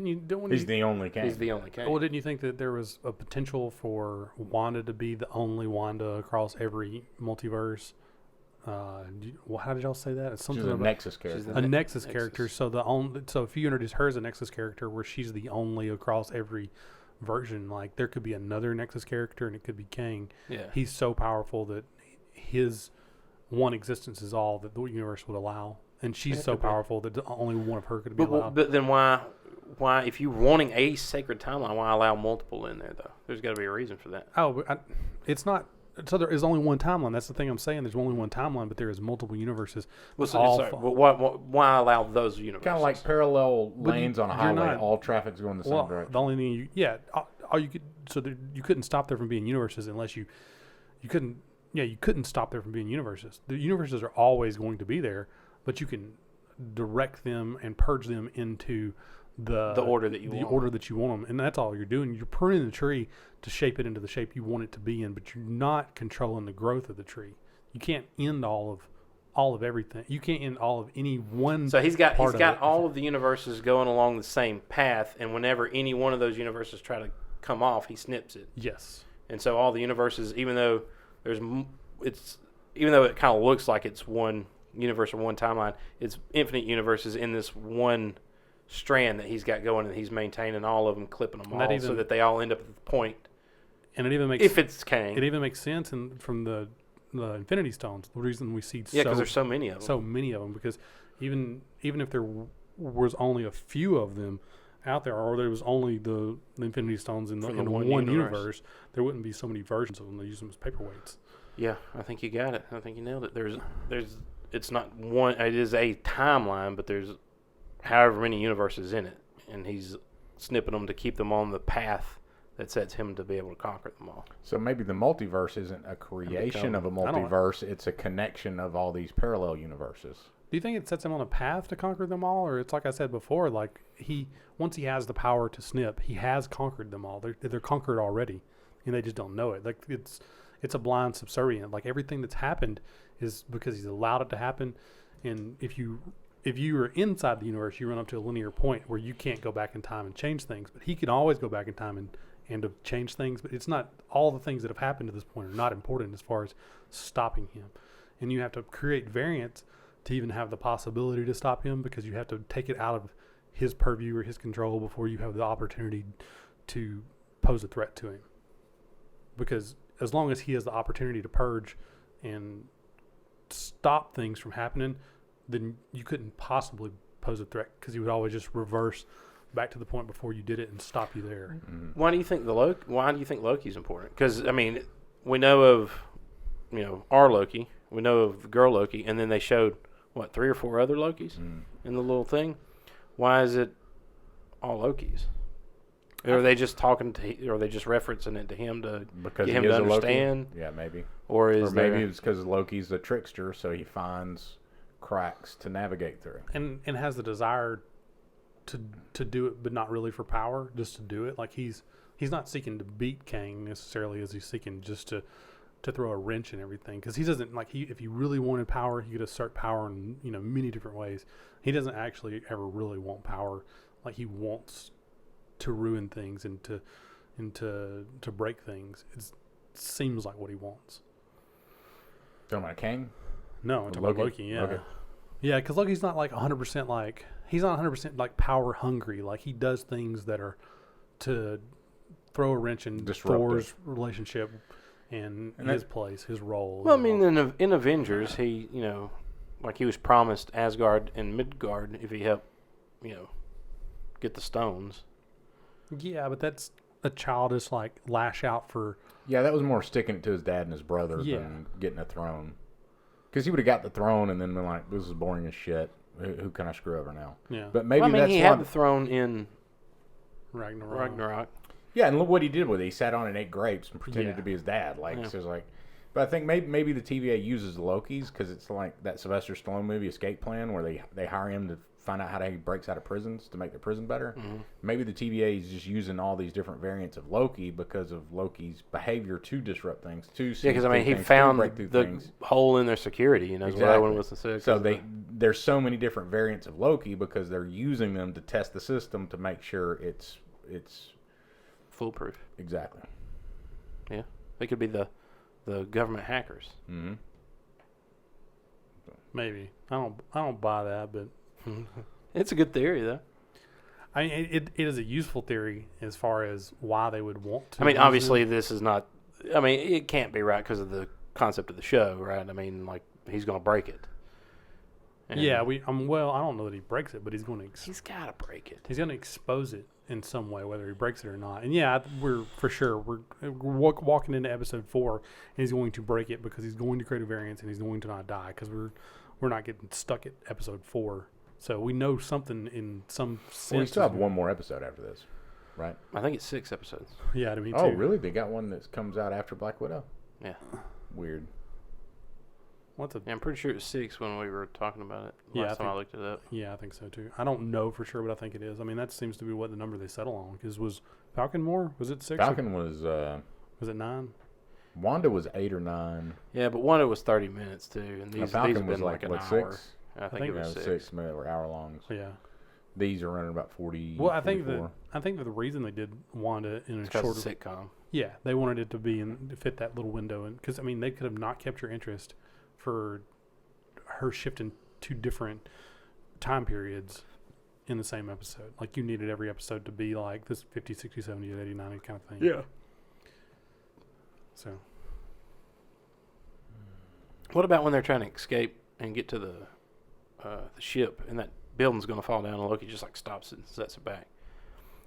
B: He's the only Kang.
C: He's the only Kang.
A: Well, didn't you think that there was a potential for Wanda to be the only Wanda across every multiverse? How did y'all say that? It's something
B: She's a
A: about
B: Nexus character.
A: a Nexus character. So if you introduce her as a Nexus character, where she's the only across every version, like there could be another Nexus character, and it could be Kang.
C: Yeah.
A: He's so powerful that his one existence is all that the universe would allow, and she's so powerful that only one of her could be allowed.
C: But then why, if you're wanting a sacred timeline, why allow multiple in there though? There's got to be a reason for that.
A: Oh, it's not. So there is only one timeline. That's the thing I'm saying. There's only one timeline, but there is multiple universes.
C: Well, why allow those universes?
B: Kind of like parallel lanes on a
A: you're
B: highway.
A: not-
B: All traffic's going the same direction.
A: The only thing all you could you couldn't stop there from being universes unless you couldn't stop there from being universes. The universes are always going to be there, but you can direct them and purge them into the
C: order that you want.
A: order that you want them, and that's all you're doing. You're pruning the tree to shape it into the shape you want it to be in, but you're not controlling the growth of the tree. You can't end all of everything. You can't end all of any one.
C: So he's got
A: part of it.
C: all of the universes going along the same path, and whenever any one of those universes try to come off, he snips it.
A: Yes.
C: And so all the universes, even though it kind of looks like it's one universe or one timeline, it's infinite universes in this one strand that he's got going, and he's maintaining all of them, clipping them all, so that they all end up at the point. And it even makes if it's Kang,
A: it even makes sense from the Infinity Stones. The reason we see
C: because there's so many of them.
A: So many of them, because even if there was only a few of them out there, or there was only the Infinity Stones in the one universe, there wouldn't be so many versions of them. They use them as paperweights.
C: Yeah, I think you got it. I think you nailed it. It's not one. It is a timeline, but there's however many universes in it, and he's snipping them to keep them on the path that sets him to be able to conquer them all.
B: So maybe the multiverse isn't a creation of a multiverse; it's a connection of all these parallel universes.
A: Do you think it sets him on a path to conquer them all, or it's like I said before, like once he has the power to snip, he has conquered them all. They're conquered already, and they just don't know it. Like it's a blind subservient. Like everything that's happened is because he's allowed it to happen. And if you are inside the universe, you run up to a linear point where you can't go back in time and change things. But he can always go back in time and to change things. But it's not all the things that have happened to this point are not important as far as stopping him. And you have to create variants to even have the possibility to stop him, because you have to take it out of his purview or his control before you have the opportunity to pose a threat to him. Because as long as he has the opportunity to purge and stop things from happening, then you couldn't possibly pose a threat, because he would always just reverse back to the point before you did it and stop you there.
B: Mm-hmm.
C: Why do you think Loki's important? Because I mean, we know of our Loki, we know of the girl Loki, and then they showed 3 or 4 other Lokis in the little thing. Why is it all Lokis? Or are they just or are they just referencing it to him to
B: because
C: get him to understand?
B: Yeah, maybe.
C: Or
B: maybe it's because Loki's a trickster, so he finds cracks to navigate through.
A: And has the desire to do it, but not really for power, just to do it. Like he's not seeking to beat Kang necessarily, as he's seeking just to throw a wrench in everything. Because he doesn't if he really wanted power, he could assert power in many different ways. He doesn't actually ever really want power. Like he wants to ruin things and to break things. It seems like what he wants.
B: Talking about Kang?
A: No, I'm talking about Loki. Yeah,
B: okay.
A: Yeah, because Loki's not like 100% like he's not 100% like power hungry. Like he does things that are to throw a wrench in Thor's relationship and his place, his role.
C: Well, I mean, in Avengers, he he was promised Asgard and Midgard if he helped get the stones.
A: Yeah, but that's a childish lash out for.
B: Yeah, that was more sticking it to his dad and his brother than getting a throne. Because he would have got the throne and then been like, "This is boring as shit. Who can I screw over now?"
A: Yeah,
B: but maybe
C: he had the throne in Ragnarok.
B: Yeah, and look what he did with it. He sat on and ate grapes and pretended to be his dad. So it's like, but I think maybe the TVA uses Loki's because it's like that Sylvester Stallone movie Escape Plan, where they hire him to find out how he breaks out of prisons to make their prison better. Mm-hmm. Maybe the TVA is just using all these different variants of Loki because of Loki's behavior to disrupt things. Because
C: he found the hole in their security. Exactly. What everyone was to say.
B: So there's so many different variants of Loki because they're using them to test the system to make sure it's
C: foolproof.
B: Exactly.
C: Yeah, they could be the government hackers.
B: Mm-hmm.
A: Maybe I don't buy that, but
C: it's a good theory though.
A: I mean, it is a useful theory as far as why they would want to.
C: I mean, obviously this is not. I mean, it can't be right because of the concept of the show, right? I mean, he's going to break it. And
A: yeah, I don't know that he breaks it, but he's going to.
C: He's got to break it.
A: He's going to expose it in some way, whether he breaks it or not. And yeah, we're walking into episode 4, and he's going to break it because he's going to create a variance and he's going to not die because we're not getting stuck at episode 4. So we know something in some sense.
B: Well, we still have one more episode after this, right?
C: I think it's 6 episodes.
A: Yeah, to me too.
B: Oh, really? They got one that comes out after Black Widow?
C: Yeah.
B: Weird.
C: I'm pretty sure it was 6 when we were talking about it last time I looked it up.
A: Yeah, I think so too. I don't know for sure, but I think it is. I mean, that seems to be what the number they settle on. Because was Falcon more? Was it 6?
B: Falcon was
A: it 9?
B: Wanda was 8 or 9.
C: Yeah, but Wanda was 30 minutes too, and these have been like an hour.
B: 6?
C: I think it was
B: 6. Maybe they were hour longs.
A: Yeah.
B: These are running about 40.
A: Well, I think that the reason they did Wanda in a shorter
C: sitcom.
A: Yeah, they wanted it to to fit that little window, and because I mean they could have not kept your interest for her shifting 2 different time periods in the same episode. Like you needed every episode to be like this 50, 60, 70, 80, 90 kind of thing.
C: Yeah.
A: So.
C: What about when they're trying to escape and get to the ship and that building's going to fall down and Loki just stops it and sets it back?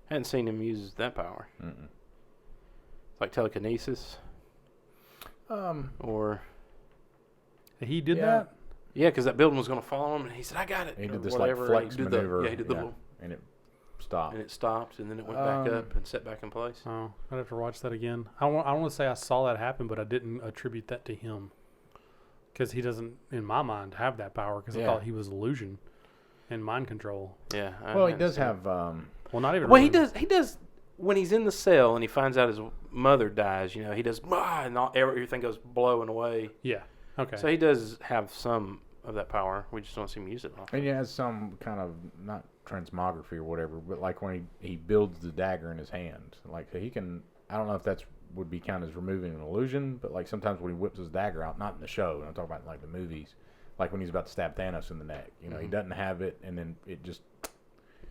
C: I hadn't seen him use that power.
B: Mm-mm.
C: Like telekinesis. Or
A: he did that?
C: Yeah, because that building was going to fall on him, and he said, "I got it."
B: He did this
C: flex
B: maneuver.
C: He did the little,
B: and it stopped.
C: And it stopped, and then it went back up and set back in place.
A: Oh, I'd have to watch that again. I want to say I saw that happen, but I didn't attribute that to him. Because he doesn't, in my mind, have that power. Because I
C: Yeah.
A: thought he was illusion and mind control.
C: Yeah.
B: Well, he does have.
A: Well, not even.
C: Well,
A: really.
C: he does. When he's in the cell and he finds out his mother dies, he does, and everything goes blowing away.
A: Yeah. Okay.
C: So he does have some of that power. We just don't see him use it often.
B: And he has some kind of, not transmography or whatever, but like when he builds the dagger in his hand, like he can. I don't know if that's would be counted as removing an illusion, but like sometimes when he whips his dagger out, not in the show, I'm talking about in like the movies, like when he's about to stab Thanos in the neck, he doesn't have it, and then it just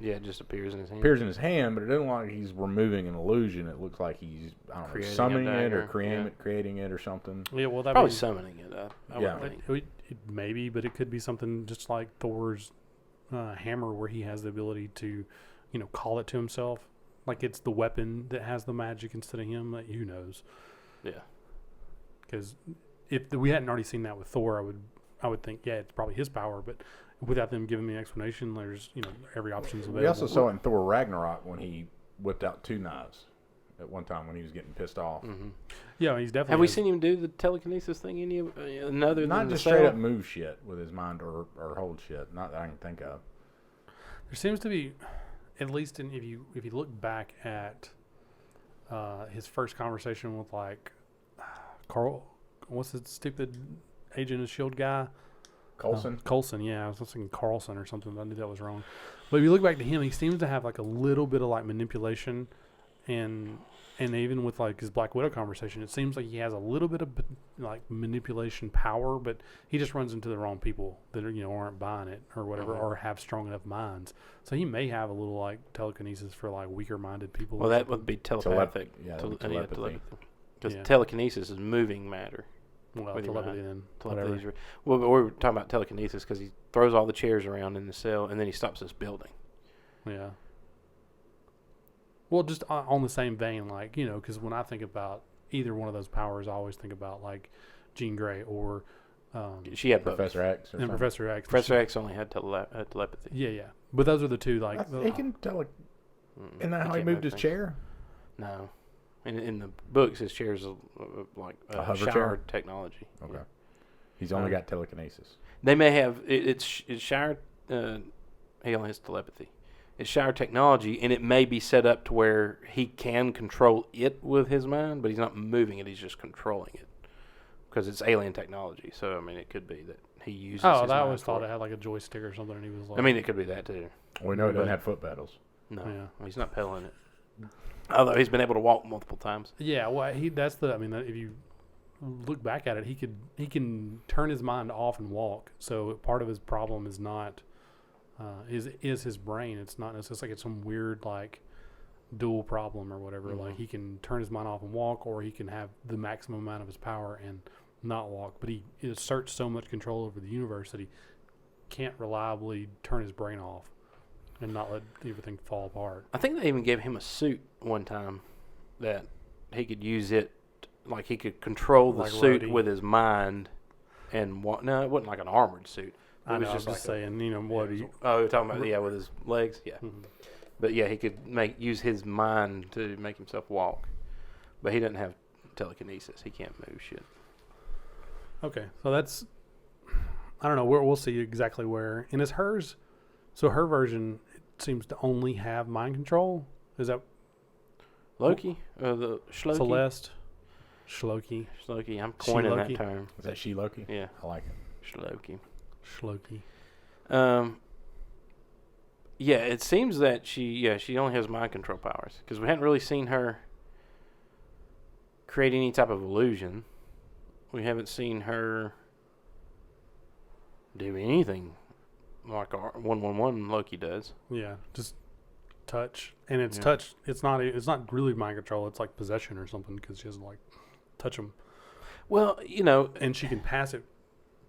C: Yeah, it just appears in his hand.
B: appears in his hand, but it doesn't look like he's removing an illusion. It looks like he's
C: Creating a
B: summoning it or
C: dagger,
B: creating it or something.
A: yeah. Well, that
C: Probably
A: be,
C: summoning it. I
B: Yeah.
C: would think.
A: maybe, but it could be something just like Thor's hammer, where he has the ability to, call it to himself. Like it's the weapon that has the magic instead of him. Like, who knows?
C: Yeah.
A: Because if we hadn't already seen that with Thor, I would think, yeah, it's probably his power. But without them giving me an explanation, there's every option's available.
B: We also saw it in Thor Ragnarok when he whipped out 2 knives at one time when he was getting pissed off.
C: Mm-hmm.
A: Yeah, he's definitely.
C: Have we seen him do the telekinesis thing another
B: Not
C: than
B: just
C: the
B: straight
C: cell?
B: up move shit with his mind or hold shit. Not that I can think of.
A: There seems to be, at least if you look back at his first conversation with like Carl, what's the stupid Agent of Shield guy?
B: Coulson.
A: Coulson, yeah, I was thinking Carlson or something. But I knew that was wrong. But if you look back to him, he seems to have like a little bit of like manipulation, and even with like his Black Widow conversation, it seems like he has a little bit of like manipulation power, but he just runs into the wrong people that are aren't buying it or whatever, or have strong enough minds. So he may have a little like telekinesis for like weaker minded people.
C: Well, that would be telepathic.
B: Telepathy.
C: Because
A: Yeah.
C: telekinesis is moving matter.
A: Well,
C: with your
A: telepathy
C: mind.
A: then.
C: Telepathy
A: Whatever.
C: is well, but we were talking about telekinesis because he throws all the chairs around in the cell and then he stops this building.
A: Yeah. Well, just on the same vein, like, because when I think about either one of those powers, I always think about like Jean Grey or
C: She had both.
B: Professor X. Or
A: and
B: something.
A: Professor X.
C: Professor X only had telepathy.
A: Yeah, yeah. But those are the two, like.
B: He can tell. Isn't that how he
C: can't
B: moved
C: move
B: his
C: things.
B: chair?
C: No. In the books, his chair's like
B: A hover
C: shower
B: chair?
C: technology.
B: Okay.
C: Yeah.
B: He's only got telekinesis.
C: They may have it's shower. He only has telepathy. It's shower technology, and it may be set up to where he can control it with his mind, but he's not moving it; he's just controlling it because it's alien technology. So I mean, it could be that he uses.
A: Oh,
C: his
A: I
C: mind
A: always thought
C: for
A: it had like a joystick or something, and he was like.
C: I mean, it could be that too.
B: We know it doesn't have foot pedals.
C: No,
A: Yeah.
C: he's not pedaling it. Although he's been able to walk multiple times.
A: Yeah, well, if you look back at it, he can turn his mind off and walk. So part of his problem is not is his brain. It's not necessarily like it's some weird like dual problem or whatever.
C: Mhm.
A: Like he can turn his mind off and walk, or he can have the maximum amount of his power and not walk. But he asserts so much control over the universe that he can't reliably turn his brain off and not let everything fall apart.
C: I think they even gave him a suit one time that he could use it, like he could control the
A: Like
C: suit
A: Rhodey.
C: with his mind and walk. No, it wasn't like an armored suit.
A: I
C: It was
A: know,
C: just
A: I'm
C: like
A: just saying, what do you?
C: Oh, you're talking about with his legs, yeah.
A: Mhm.
C: But yeah, he could use his mind to make himself walk, but he doesn't have telekinesis. He can't move shit.
A: Okay, so that's I don't know. We'll see exactly where. And is hers? So her version seems to only have mind control. Is that
C: Loki, the Shloki.
A: Celeste? Shloki.
C: Shloki. I'm coining that
A: She-Loki?
C: term.
B: Is that She-Loki?
C: Yeah,
B: I like it.
C: Shloki.
A: Shloki.
C: Yeah, it seems that she only has mind control powers because we hadn't really seen her create any type of illusion. We haven't seen her do anything like our 111 Loki does.
A: Yeah, just touch, and it's
C: Yeah.
A: touch. It's not really mind control. It's like possession or something because she doesn't like touch them,
C: Well,
A: and she can pass it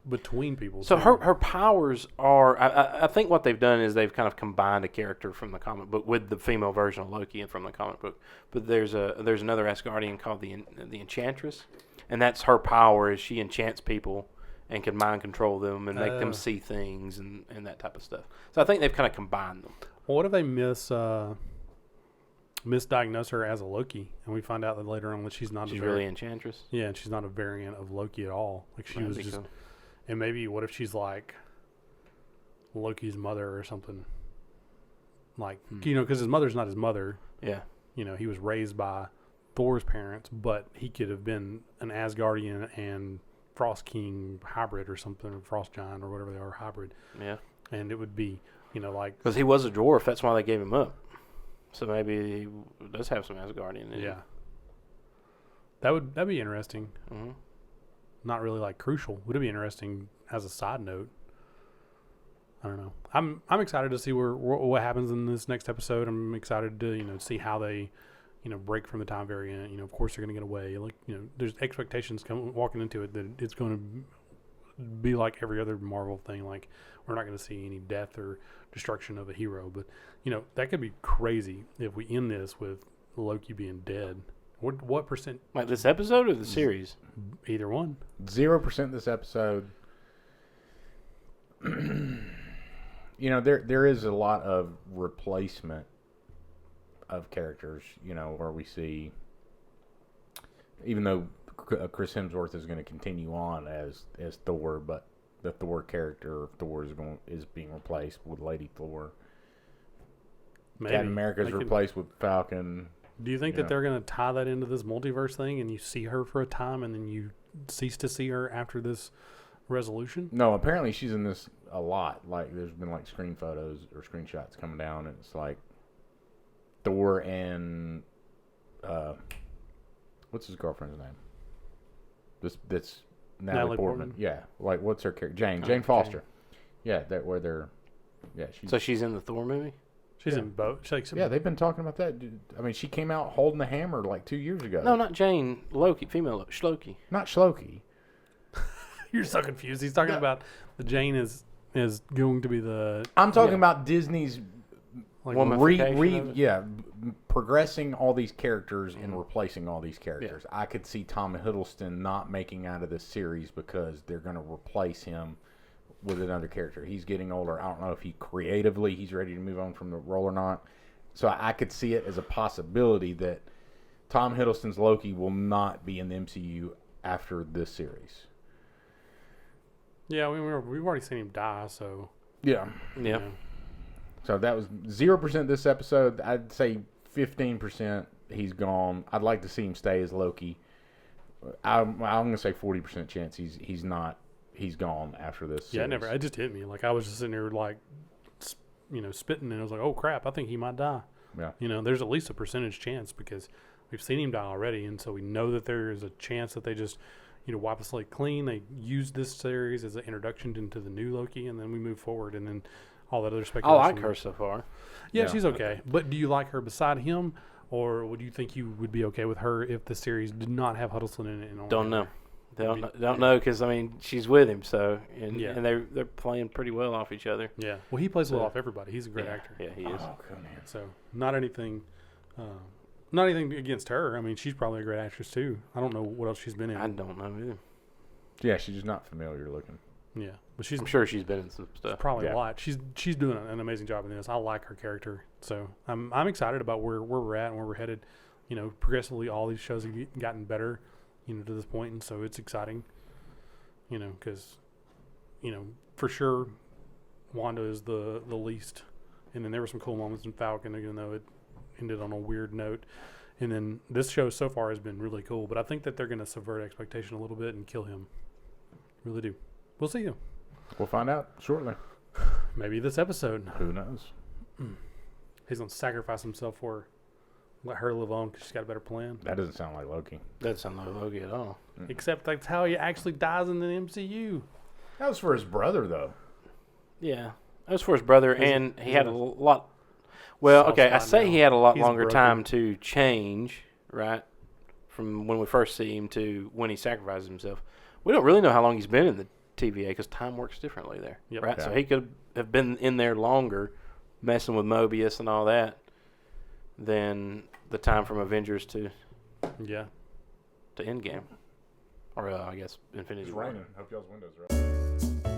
A: between people.
C: so
A: too.
C: her powers are. I think what they've done is they've kind of combined a character from the comic book with the female version of Loki and from the comic book. But there's another Asgardian called the Enchantress, and that's her power is she enchants people and can mind control them and make them see things and that type of stuff. So I think they've kind of combined them.
A: Well, what if they misdiagnose her as a Loki, and we find out that later on that she's not.
C: She's
A: a
C: really Enchantress.
A: Yeah, and she's not a variant of Loki at all. Like she
C: I
A: was
C: think
A: just
C: so.
A: And maybe what if she's like Loki's mother or something? Like, because his mother's not his mother.
C: Yeah.
A: He was raised by Thor's parents, but he could have been an Asgardian and Frost King hybrid or something, or Frost Giant or whatever they are, hybrid.
C: Yeah.
A: And it would be, like...
C: Because he was a dwarf, that's why they gave him up. So maybe he does have some Asgardian in him.
A: That'd be interesting.
C: Mm-hmm.
A: Not really like crucial. Would it be interesting as a side note? I don't know. I'm excited to see what happens in this next episode. I'm excited to see how they break from the time variant. Of course they're going to get away. Like there's expectations walking into it that it's going to be like every other Marvel thing. Like we're not going to see any death or destruction of a hero. But that could be crazy if we end this with Loki being dead. What percent?
C: Like this episode or the series?
A: Either one.
B: 0% this episode. There is a lot of replacement of characters, where we see, even though Chris Hemsworth is going to continue on as Thor, but the Thor character, Thor is being replaced with Lady Thor.
A: Maybe.
B: Captain America is replaced with Falcon.
A: Do you think that they're going to tie that into this multiverse thing, and you see her for a time, and then you cease to see her after this resolution?
B: No, apparently she's in this a lot. Like there's been like screen photos or screenshots coming down, and it's like Thor and what's his girlfriend's name? That's Natalie Portman. Yeah, like what's her character? Jane Foster. Yeah, she's
C: in the Thor movie.
A: She's in both.
B: They've been talking about that. I mean, she came out holding the hammer like 2 years ago.
C: No, not Jane. Loki, female Shloki.
B: Not Shloki.
A: You're so confused. He's talking about the Jane is going to be the.
B: I'm talking about Disney's
A: like
B: progressing all these characters and replacing all these characters. Yeah. I could see Tom Hiddleston not making out of this series because they're going to replace him with another character. He's getting older. I don't know if he's ready to move on from the role or not. So I could see it as a possibility that Tom Hiddleston's Loki will not be in the MCU after this series.
A: Yeah, we've already seen him die, so...
B: Yeah. So that was 0% this episode. I'd say 15% he's gone. I'd like to see him stay as Loki. I'm going to say 40% chance he's not. He's gone after this.
A: Yeah, it just hit me. Like, I was just sitting there, like, spitting, and I was like, oh, crap, I think he might die.
B: Yeah.
A: There's at least a percentage chance because we've seen him die already, and so we know that there is a chance that they just, wipe the slate clean. They use this series as an introduction into the new Loki, and then we move forward, and then all that other speculation.
C: I like her so far.
A: Yeah, she's okay. But do you like her beside him, or would you think you would be okay with her if the series did not have Huddleston in it?
C: Don't know. Don't know because she's with him, so and they're playing pretty well off each other.
A: Yeah, well, he plays well off everybody. He's a great actor.
C: Yeah, he is.
B: Oh, good man.
A: So not anything against her. I mean, she's probably a great actress too. I don't know what else she's been in.
C: I don't know either.
B: Yeah, she's just not familiar looking.
A: Yeah, but
C: I'm sure she's been in some stuff.
A: Probably a lot. She's doing an amazing job in this. I like her character, so I'm excited about where we're at and where we're headed. Progressively, all these shows have gotten better. To this point, and so it's exciting. Because, for sure, Wanda is the least, and then there were some cool moments in Falcon, even though it ended on a weird note. And then this show so far has been really cool, but I think that they're going to subvert expectation a little bit and kill him. Really do. We'll see you.
B: We'll find out shortly.
A: Maybe this episode.
B: Who knows?
A: He's going to sacrifice himself for her. Let her live on because she's got a better plan.
B: That doesn't sound like Loki.
C: That doesn't sound like Loki at all.
A: Except that's how he actually dies in the MCU.
B: That was for his brother, though.
C: Yeah. That was for his brother, and he had a lot... Well, okay, I say he had a lot longer time to change, right, from when we first see him to when he sacrifices himself. We don't really know how long he's been in the TVA because time works differently there, right? Yeah. So he could have been in there longer messing with Mobius and all that than the time from Avengers to Endgame. Or, I guess, Infinity War.
B: It's raining. Hope y'all's windows are up.